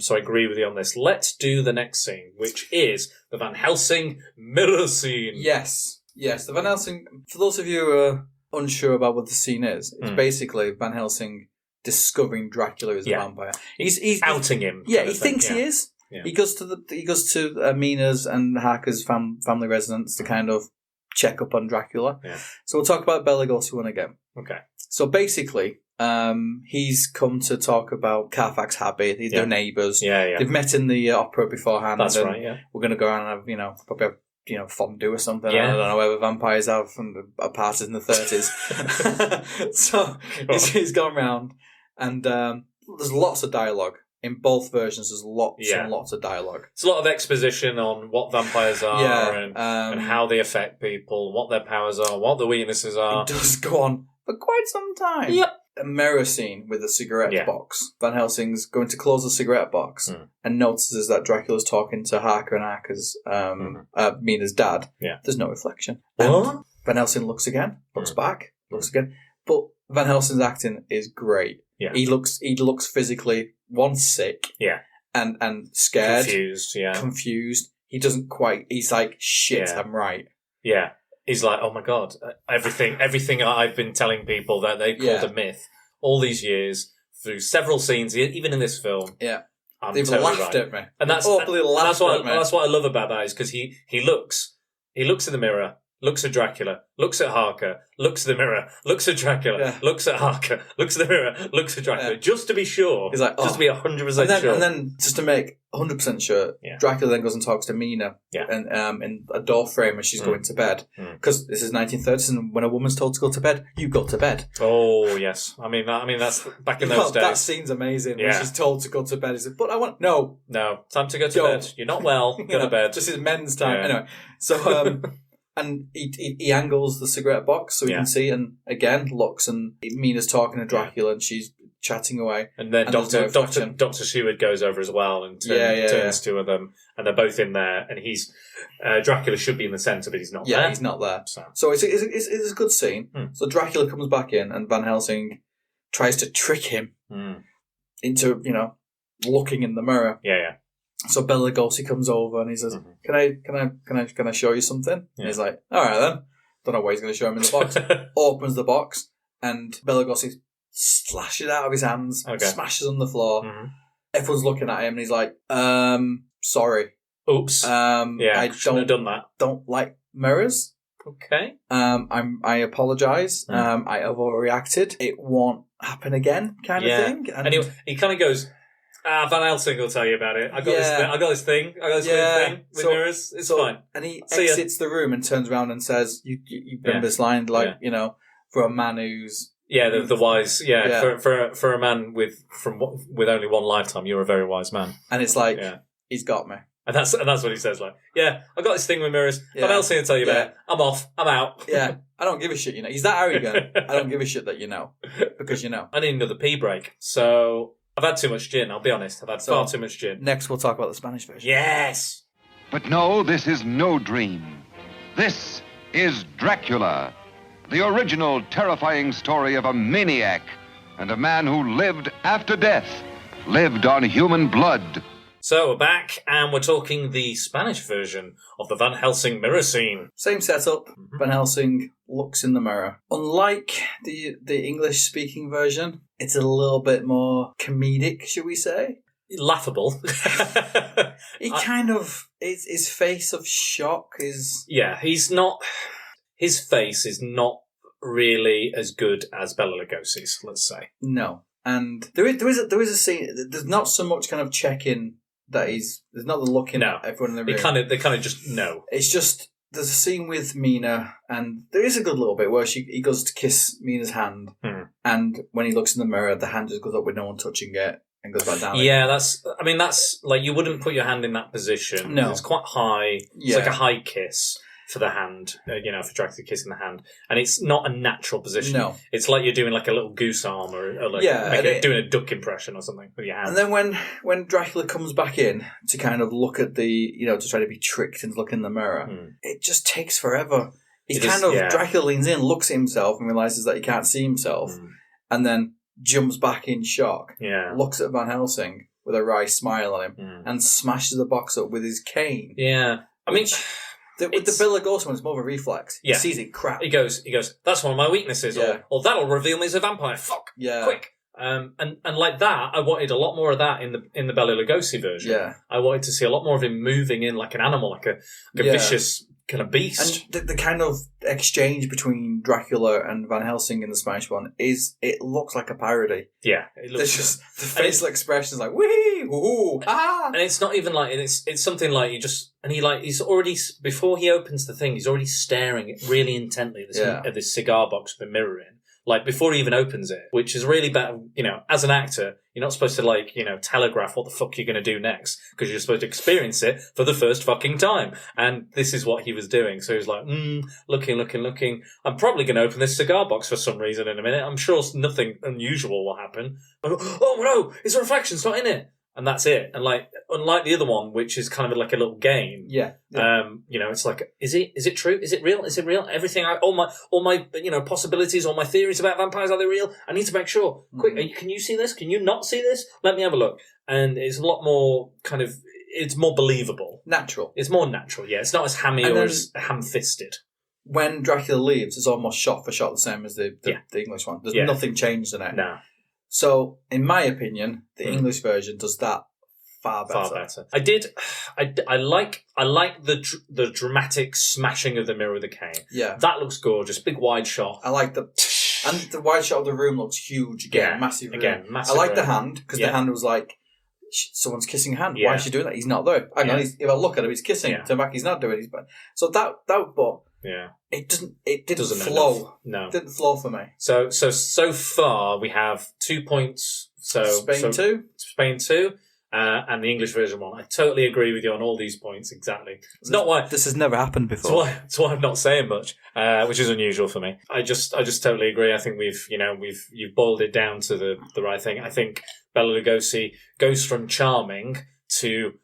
So I agree with you on this. Let's do the next scene, which is the Van Helsing mirror scene. Yes, the Van Helsing. For those of you who are unsure about what the scene is, it's basically Van Helsing discovering Dracula as a vampire. He's outing him. Yeah, he thinks he is. Yeah. He goes to Mina's and Harker's family residence to kind of check up on Dracula. Yeah. So we'll talk about Bela Lugosi one again. Okay. So basically, he's come to talk about Carfax Abbey. They're neighbours. Yeah. They've met in the opera beforehand. That's right. Yeah. We're going to go around and have probably have fondue or something. Yeah. I don't know whether vampires have from parties in the 30s. So he's gone round and there's lots of dialogue. In both versions, there's lots and lots of dialogue. It's a lot of exposition on what vampires are and how they affect people, what their powers are, what the weaknesses are. It does go on for quite some time. Yep. A mirror scene with a cigarette box. Van Helsing's going to close the cigarette box and notices that Dracula's talking to Harker and Harker's Mina's dad. Yeah. There's no reflection. What? And Van Helsing looks again, looks back, looks again. But Van Helsing's acting is great. Yeah. He looks physically sick. Yeah. And scared. Confused. He doesn't quite. He's like, shit, I'm right. Yeah. He's like, oh my god, everything I've been telling people that they called a myth all these years through several scenes, even in this film. Yeah. They've totally laughed at me. And that's what I love about that is because he looks in the mirror, looks at Dracula, looks at Harker, looks at the mirror, looks at Dracula, looks at Harker, looks at the mirror, looks at Dracula, just to be sure. He's like, just to be 100% sure. And then, just to make 100% sure, Dracula then goes and talks to Mina and in a door frame as she's going to bed. Because this is 1930s, and when a woman's told to go to bed, you go to bed. Oh, yes. I mean that's back in those days. That scene's amazing. When she's told to go to bed, he says, but I want... No, time to go to bed. You're not well. Go to bed. Just his men's time. Anyway, so... And he angles the cigarette box so we can see, and again looks, and Mina's talking to Dracula, and she's chatting away. And then Dr. Seward goes over as well and turns to them, and they're both in there. And Dracula should be in the centre, but he's not there. Yeah, he's not there. So it's a good scene. So Dracula comes back in, and Van Helsing tries to trick him into looking in the mirror. Yeah. So Bela Lugosi comes over and he says, "Can I show you something?" Yeah. And he's like, "All right then." Don't know what he's going to show him in the box. Opens the box and Bela Lugosi slashes it out of his hands, smashes on the floor. Everyone's looking at him and he's like, "Sorry, oops, I shouldn't have done that. Don't like mirrors. Okay, I apologise. I overreacted. It won't happen again, kind of thing." And he kind of goes, Van Helsing will tell you about it. I got this thing with mirrors. It's fine. And he exits the room and turns around and says, "You remember this line, for a man who's the wise, for a man with only one lifetime, you're a very wise man." And it's like, he's got me. And that's what he says. Like, I got this thing with mirrors. Van Helsing will tell you about it. I'm off. I'm out. Yeah. I don't give a shit, you know. He's that arrogant. I don't give a shit that you know. Because you know. I need another pee break. So I've had too much gin, I'll be honest. I've had far too much gin. Next, we'll talk about the Spanish version. Yes! But no, this is no dream. This is Dracula, the original terrifying story of a maniac and a man who lived after death, lived on human blood. So we're back, and we're talking the Spanish version of the Van Helsing mirror scene. Same setup. Van Helsing looks in the mirror. Unlike the English-speaking version, it's a little bit more comedic, should we say? Laughable. He kind of... His face of shock is... Yeah, he's not... His face is not really as good as Bela Lugosi's, let's say. No. And there is a scene... There's not so much kind of checking that he's... There's not the looking at everyone in the room. They kind of just know. It's just... There's a scene with Mina, and there is a good little bit where he goes to kiss Mina's hand, and when he looks in the mirror, the hand just goes up with no one touching it, and goes back down. Yeah, that's like, you wouldn't put your hand in that position. No. It's quite high. Yeah. It's like a high kiss for the hand, for Dracula kissing the hand. And it's not a natural position. No. It's like you're doing like a little goose arm or like doing a duck impression or something with your hand. And then when Dracula comes back in to kind of look at to try to be tricked into looking in the mirror, it just takes forever. Dracula leans in, looks at himself and realises that he can't see himself, and then jumps back in shock, looks at Van Helsing with a wry smile on him, and smashes the box up with his cane. Yeah. I mean... With the Bela Lugosi one, it's more of a reflex. He sees it, crap. He goes, that's one of my weaknesses, or that'll reveal me as a vampire. Fuck, quick. And like that, I wanted a lot more of that in the Bela Lugosi version. Yeah. I wanted to see a lot more of him moving in like an animal, like a vicious kind of beast. And the kind of exchange between Dracula and Van Helsing in the Spanish one it looks like a parody. Yeah, it looks. There's just the facial expressions like wee, woo, ah, and it's not even like it's something like he's already, before he opens the thing, he's already staring really intently at this cigar box with a mirror in. Like, before he even opens it, which is really bad. As an actor, you're not supposed to, telegraph what the fuck you're going to do next, because you're supposed to experience it for the first fucking time. And this is what he was doing. So he was like, looking. I'm probably going to open this cigar box for some reason in a minute. I'm sure nothing unusual will happen. Oh no, it's a reflection, it's not in it. And that's it. And like, unlike the other one, which is kind of like a little game. Yeah. It's like, is it true? Is it real? Is it real? Everything, all my possibilities, all my theories about vampires, are they real? I need to make sure. Quick, can you see this? Can you not see this? Let me have a look. And it's a lot more kind of, it's more believable. Natural. It's more natural, yeah. It's not as hammy or as ham-fisted. When Dracula leaves, it's almost shot for shot the same as the English one. There's nothing changed in it. No. So, in my opinion, the English version does that far better. I like the dramatic smashing of the mirror with the cane. Yeah. That looks gorgeous. Big wide shot. I like and the wide shot of the room looks huge again. Massive room. I like the hand, because the hand was like, someone's kissing a hand. Why is she doing that? He's not there. Hang on, if I look at him, he's kissing. Turn back, he's not doing it. So but it didn't flow. Enough. No. It didn't flow for me. So far we have 2 points. Spain 2, and the English version 1. I totally agree with you on all these points. Exactly. It's not why this has never happened before. It's why I'm not saying much, which is unusual for me. I just totally agree. I think you've boiled it down to the right thing. I think Bela Lugosi goes from charming to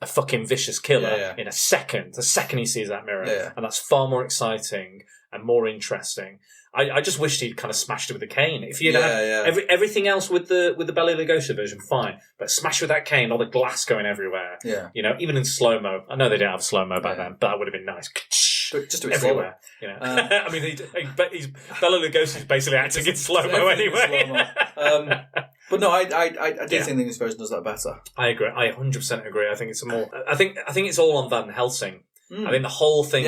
a fucking vicious killer in a second. The second he sees that mirror, and that's far more exciting and more interesting. I just wished he'd kind of smashed it with a cane. If you'd had everything else with the Bela Lugosi version, fine, but smash with that cane, all the glass going everywhere. Yeah, even in slow mo. I know they didn't have slow mo back then, but that would have been nice. But just do it everywhere. I mean, he's Bela Lugosi's basically acting in slow mo anyway. But no, I do think the English version does that better. I agree. I 100% agree. I think it's I think it's all on Van Helsing. I think the whole thing.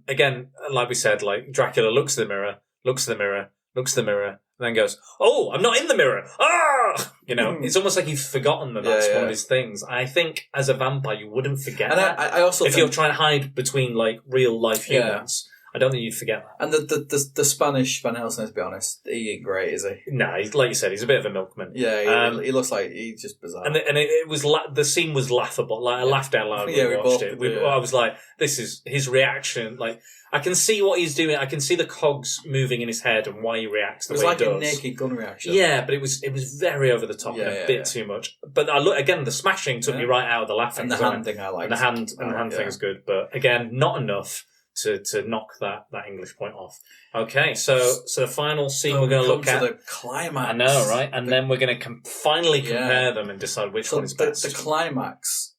Again, like we said, like Dracula looks at the mirror, and then goes, "Oh, I'm not in the mirror." Ah, it's almost like he's forgotten that's one of his things. I think as a vampire, you wouldn't forget that. I also if you're trying to hide between like real life humans. I don't think you'd forget that. And the Spanish Van Helsing, let's be honest, he ain't great, is he? No, like you said, he's a bit of a milkman. Yeah, he looks like he's just bizarre. And it was the scene was laughable. Like I laughed out loud when we watched it. I was like, this is his reaction. Like I can see what he's doing. I can see the cogs moving in his head and why he reacts the way he does. It was like a Naked Gun reaction. Yeah, but it was very over the top and a bit too much. But again, the smashing took me right out of the laughing. And the hand thing I like. And the hand thing is good, but again, not enough to knock that English point off. Okay, so the final scene we're going to look at. The climax. I know, right? And then we're going to finally compare them and decide which one is best. The climax.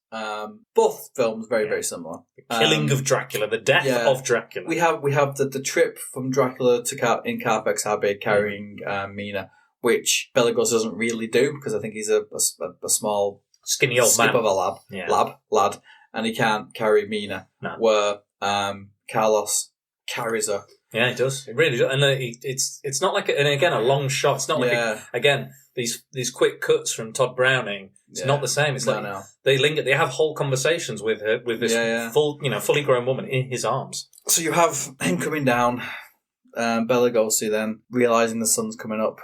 Both films very, very similar. The killing of Dracula, the death of Dracula. We have the trip from Dracula to in Carfax Abbey carrying Mina, which Bela Lugosi doesn't really do because I think he's a small skinny old man of a lad, and he can't carry Mina. No. Where Carlos carries her. Yeah, he does. It really does. And it's not like a long shot. It's not like again these quick cuts from Todd Browning. It's not the same. It's they linger. They have whole conversations with her, with this fully grown woman in his arms. So you have him coming down, Bela Lugosi then realizing the sun's coming up,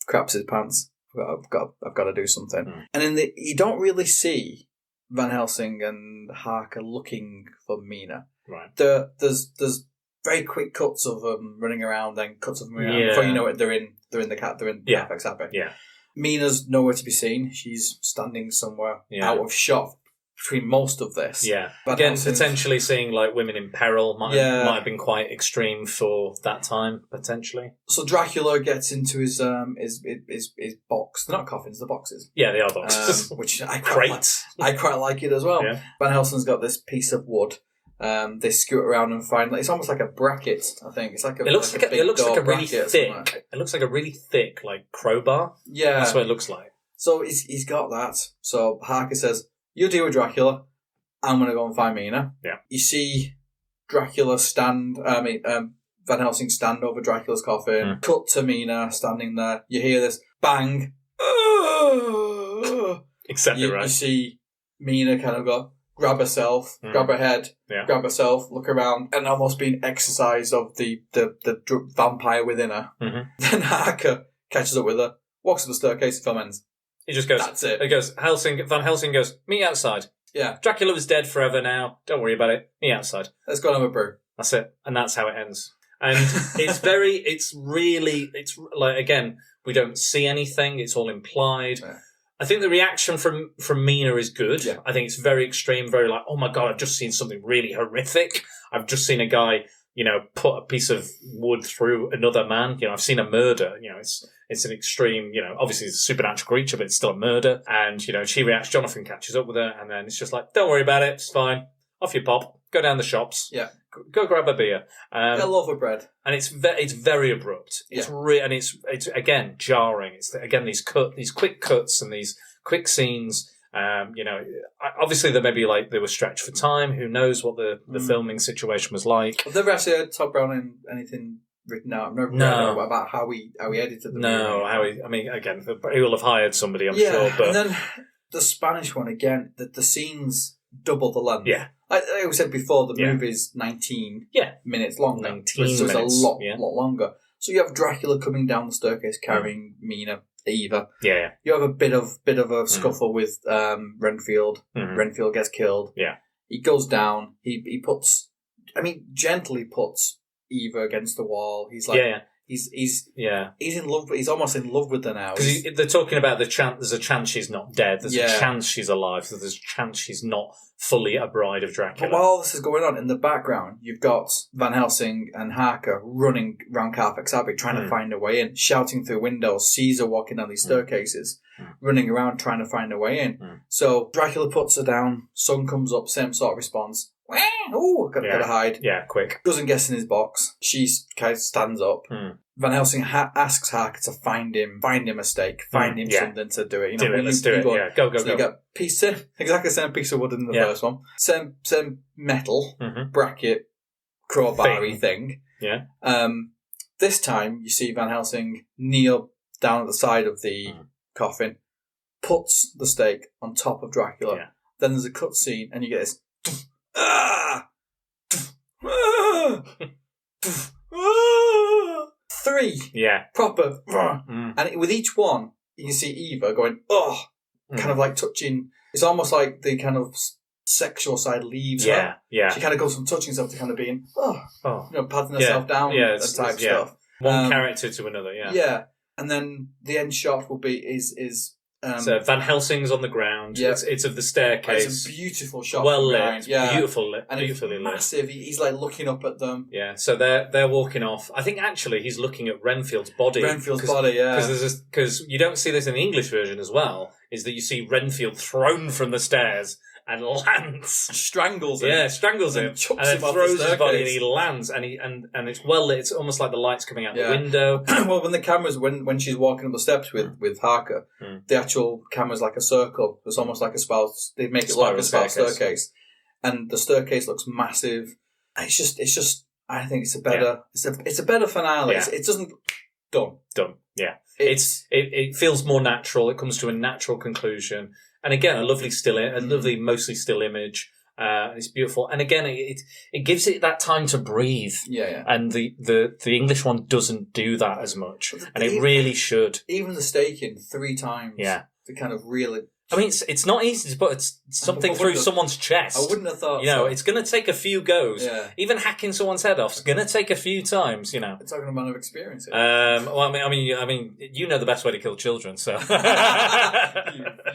craps his pants. I've got to do something. And you don't really see Van Helsing and Harker looking for Mina. Right. There's very quick cuts of them running around, then cuts of them around. Before you know it, they're in Carfax Abbey. Yeah. Mina's nowhere to be seen. She's standing somewhere out of shot between most of this. Yeah. Again, potentially seeing like women in peril might have been quite extreme for that time, potentially. So Dracula gets into his box. They're not coffins, they're boxes. Yeah, they are boxes. Which I quite like it as well. Yeah. Van Helsing's got this piece of wood. They scoot around and find it's almost like a bracket. I think it's like a. It looks like a really thick. It looks like a really thick like crowbar. Yeah, that's what it looks like. So he's got that. So Harker says, "You deal with Dracula. I'm going to go and find Mina." Yeah. You see Dracula Van Helsing stand over Dracula's coffin. Cut to Mina standing there. You hear this bang. Exactly right. You see Mina kind of go. Grab herself, grab her head, grab herself, look around, and almost being exorcised of the vampire within her. Mm-hmm. Then Harker catches up with her, walks up the staircase, the film ends. He just goes, that's it. It goes, Van Helsing goes, meet outside. Yeah. Dracula was dead forever now. Don't worry about it. Meet outside. Let's go and have a brew. That's it. And that's how it ends. And it's like, again, we don't see anything. It's all implied. Yeah. I think the reaction from Mina is good. Yeah. I think it's very extreme, very like, oh my God, I've just seen something really horrific. I've just seen a guy, put a piece of wood through another man. I've seen a murder. It's an extreme, obviously it's a supernatural creature, but it's still a murder. And, she reacts, Jonathan catches up with her, and then it's just like, don't worry about it, it's fine. Off you pop. Go down the shops. Yeah. Go grab a beer. Get a loaf of bread. And it's very abrupt. It's and it's again jarring. It's again these quick cuts and these quick scenes. Obviously they were stretched for time. Who knows what the filming situation was like? I've never actually heard Todd Browning anything written out. I've never read about how he edited the movie. Again, he will have hired somebody, I'm sure. But and then the Spanish one again. The scenes double the length. Yeah. Like I said before, the movie's 19 minutes long. 19 minutes. It's a lot longer. So you have Dracula coming down the staircase carrying Mina, Eva. Yeah. You have a bit of a scuffle with Renfield. Mm-hmm. Renfield gets killed. Yeah. He goes down. He gently puts Eva against the wall. He's like, he's in love. He's almost in love with her now. Because they're talking about the chance. There's a chance she's not dead. There's a chance she's alive. So there's a chance she's not fully a bride of Dracula. But while all this is going on in the background, you've got Van Helsing and Harker running around Carfax Abbey trying to find a way in, shouting through windows. Caesar walking down these staircases, running around trying to find a way in. So Dracula puts her down. Sun comes up. Same sort of response. Oh, gotta hide. Yeah, quick. Doesn't guess in his box. She kind of stands up. Van Helsing asks Harker to find him a stake, find him something to do it. Let's do it. Yeah, go. You got exactly the same piece of wood in the first one. Same metal bracket crowbar-y thing. Yeah. This time you see Van Helsing kneel down at the side of the coffin, puts the stake on top of Dracula. Yeah. Then there's a cut scene, and you get this. Three. Yeah. Proper. And with each one, you can see Eva going, kind of like touching. It's almost like the kind of sexual side leaves her. Yeah. She kind of goes from touching stuff to kind of being, patting herself down and type stuff. One character to another, yeah. Yeah. And then the end shot will be is so Van Helsing's on the ground. Yeah. It's of the staircase. It's a beautiful shot. Well lit. Yeah. Beautifully lit. Beautifully massive. He's like looking up at them. Yeah. So they're walking off. I think actually he's looking at Renfield's body. Because you don't see this in the English version as well, is that you see Renfield thrown from the stairs and lands. Strangles him. Yeah, strangles him. And then throws his body and he lands and it's well lit. It's almost like the light's coming out the window. Well, when the camera's, when she's walking up the steps with Harker, the actual camera's like a circle. It's almost like a spiral. They make it like a spiral staircase. And the staircase looks massive. It's just, I think it's a better, it's a better finale. Yeah. It doesn't, done. Yeah. It feels more natural. It comes to a natural conclusion. And again, a lovely mostly still image. It's beautiful. And again, it gives it that time to breathe. Yeah. And the English one doesn't do that as much. And it really should. Even the staking 3 times. Yeah. To kind of really... I mean, it's not easy to put something through someone's chest. I wouldn't have thought it's going to take a few goes. Yeah. Even hacking someone's head off is going to take a few times, It's talking about of experience. Well, I mean, you know the best way to kill children, so...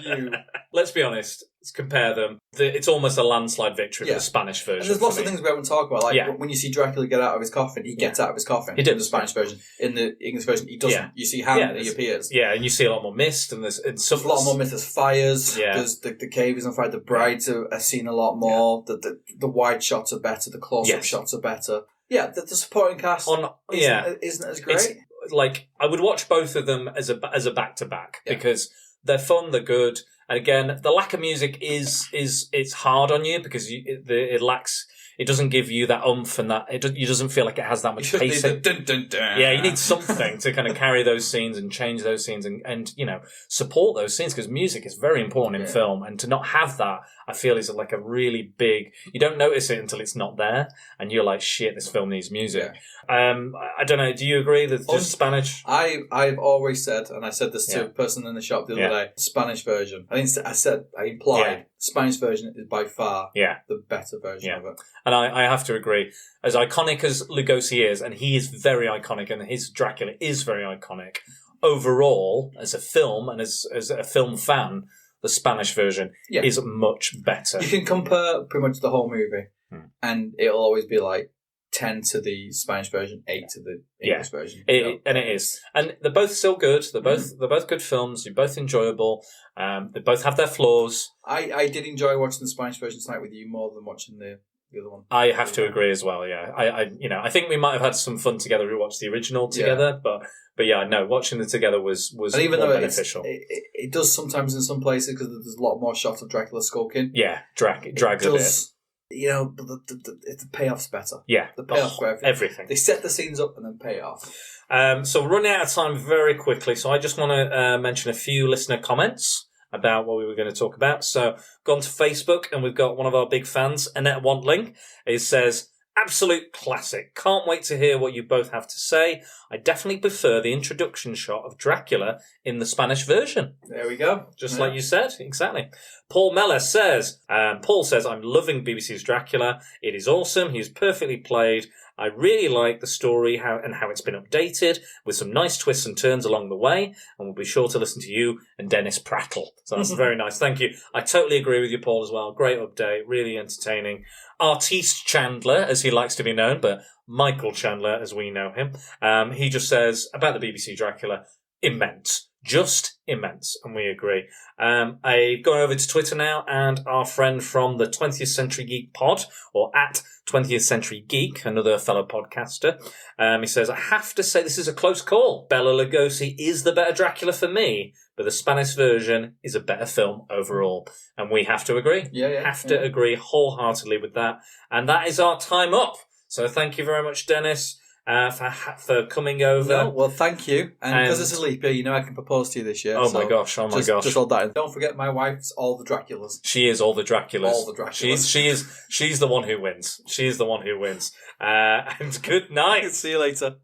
you. Let's be honest. Let's compare them. It's almost a landslide victory for the Spanish version. And there's lots of things we haven't talked about. Like when you see Dracula get out of his coffin, he gets out of his coffin. He did. In the Spanish version. In the English version, he doesn't. Yeah. You see how he appears. Yeah, and you see a lot more mist. And there's a lot more mist. There's fires. Yeah. There's the cave is on fire. The brides are seen a lot more. Yeah. The wide shots are better. The close-up shots are better. Yeah, the supporting cast isn't as great. Like, I would watch both of them as a back-to-back because they're fun, they're good. And again, the lack of music it's hard on you because it lacks. It doesn't give you that oomph and that it doesn't feel like it has that much pacing. Yeah, you need something to kind of carry those scenes and change those scenes and support those scenes because music is very important in film, and to not have that, I feel, is like a really big. You don't notice it until it's not there, and you're like, shit, this film needs music. Yeah. I don't know. Do you agree that just Spanish? I've always said, and I said this to a person in the shop the other day, Spanish version. I implied Spanish version is by far the better version of it. And I have to agree. As iconic as Lugosi is, and he is very iconic, and his Dracula is very iconic, overall, as a film and as a film fan, the Spanish version is much better. You can compare pretty much the whole movie, and it'll always be like 10 to the Spanish version, 8 to the English version. And it is. And they're both still good. They're both good films. They're both enjoyable. They both have their flaws. I did enjoy watching the Spanish version tonight with you more than watching the other one. I have to agree as well, yeah. I think we might have had some fun together. We watched the original together, but watching it together was and even more beneficial. It does sometimes in some places because there's a lot more shots of Dracula skulking. Yeah, it drags a bit. But the payoff's better. Yeah. The payoff for everything. They set the scenes up and then pay off. So we're running out of time very quickly, so I just want to mention a few listener comments about what we were going to talk about. So gone to Facebook, and we've got one of our big fans, Annette Wantling. It says, absolute classic. Can't wait to hear what you both have to say. I definitely prefer the introduction shot of Dracula in the Spanish version. There we go. Just like you said. Exactly. Paul Mellor says, I'm loving BBC's Dracula. It is awesome. He's perfectly played. I really like the story how it's been updated with some nice twists and turns along the way, and we'll be sure to listen to you and Dennis Prattle. So that's very nice. Thank you. I totally agree with you, Paul, as well. Great update. Really entertaining. Artiste Chandler, as he likes to be known, but Michael Chandler, as we know him. He just says about the BBC Dracula, immense. Just immense, and we agree. I've gone over to Twitter now, and our friend from the 20th Century Geek Pod, or at 20th Century Geek, another fellow podcaster, he says, I have to say this is a close call. Bela Lugosi is the better Dracula for me, but the Spanish version is a better film overall. And we have to agree. Have to agree wholeheartedly with that. And that is our time up. So thank you very much, Dennis. for coming over. No, well, thank you. And because it's a leap year, you know I can propose to you this year. Oh my gosh! Just hold that in. Don't forget, my wife's all the Draculas. She is all the Draculas. All the Draculas. She's the one who wins. She is the one who wins. And good night. See you later.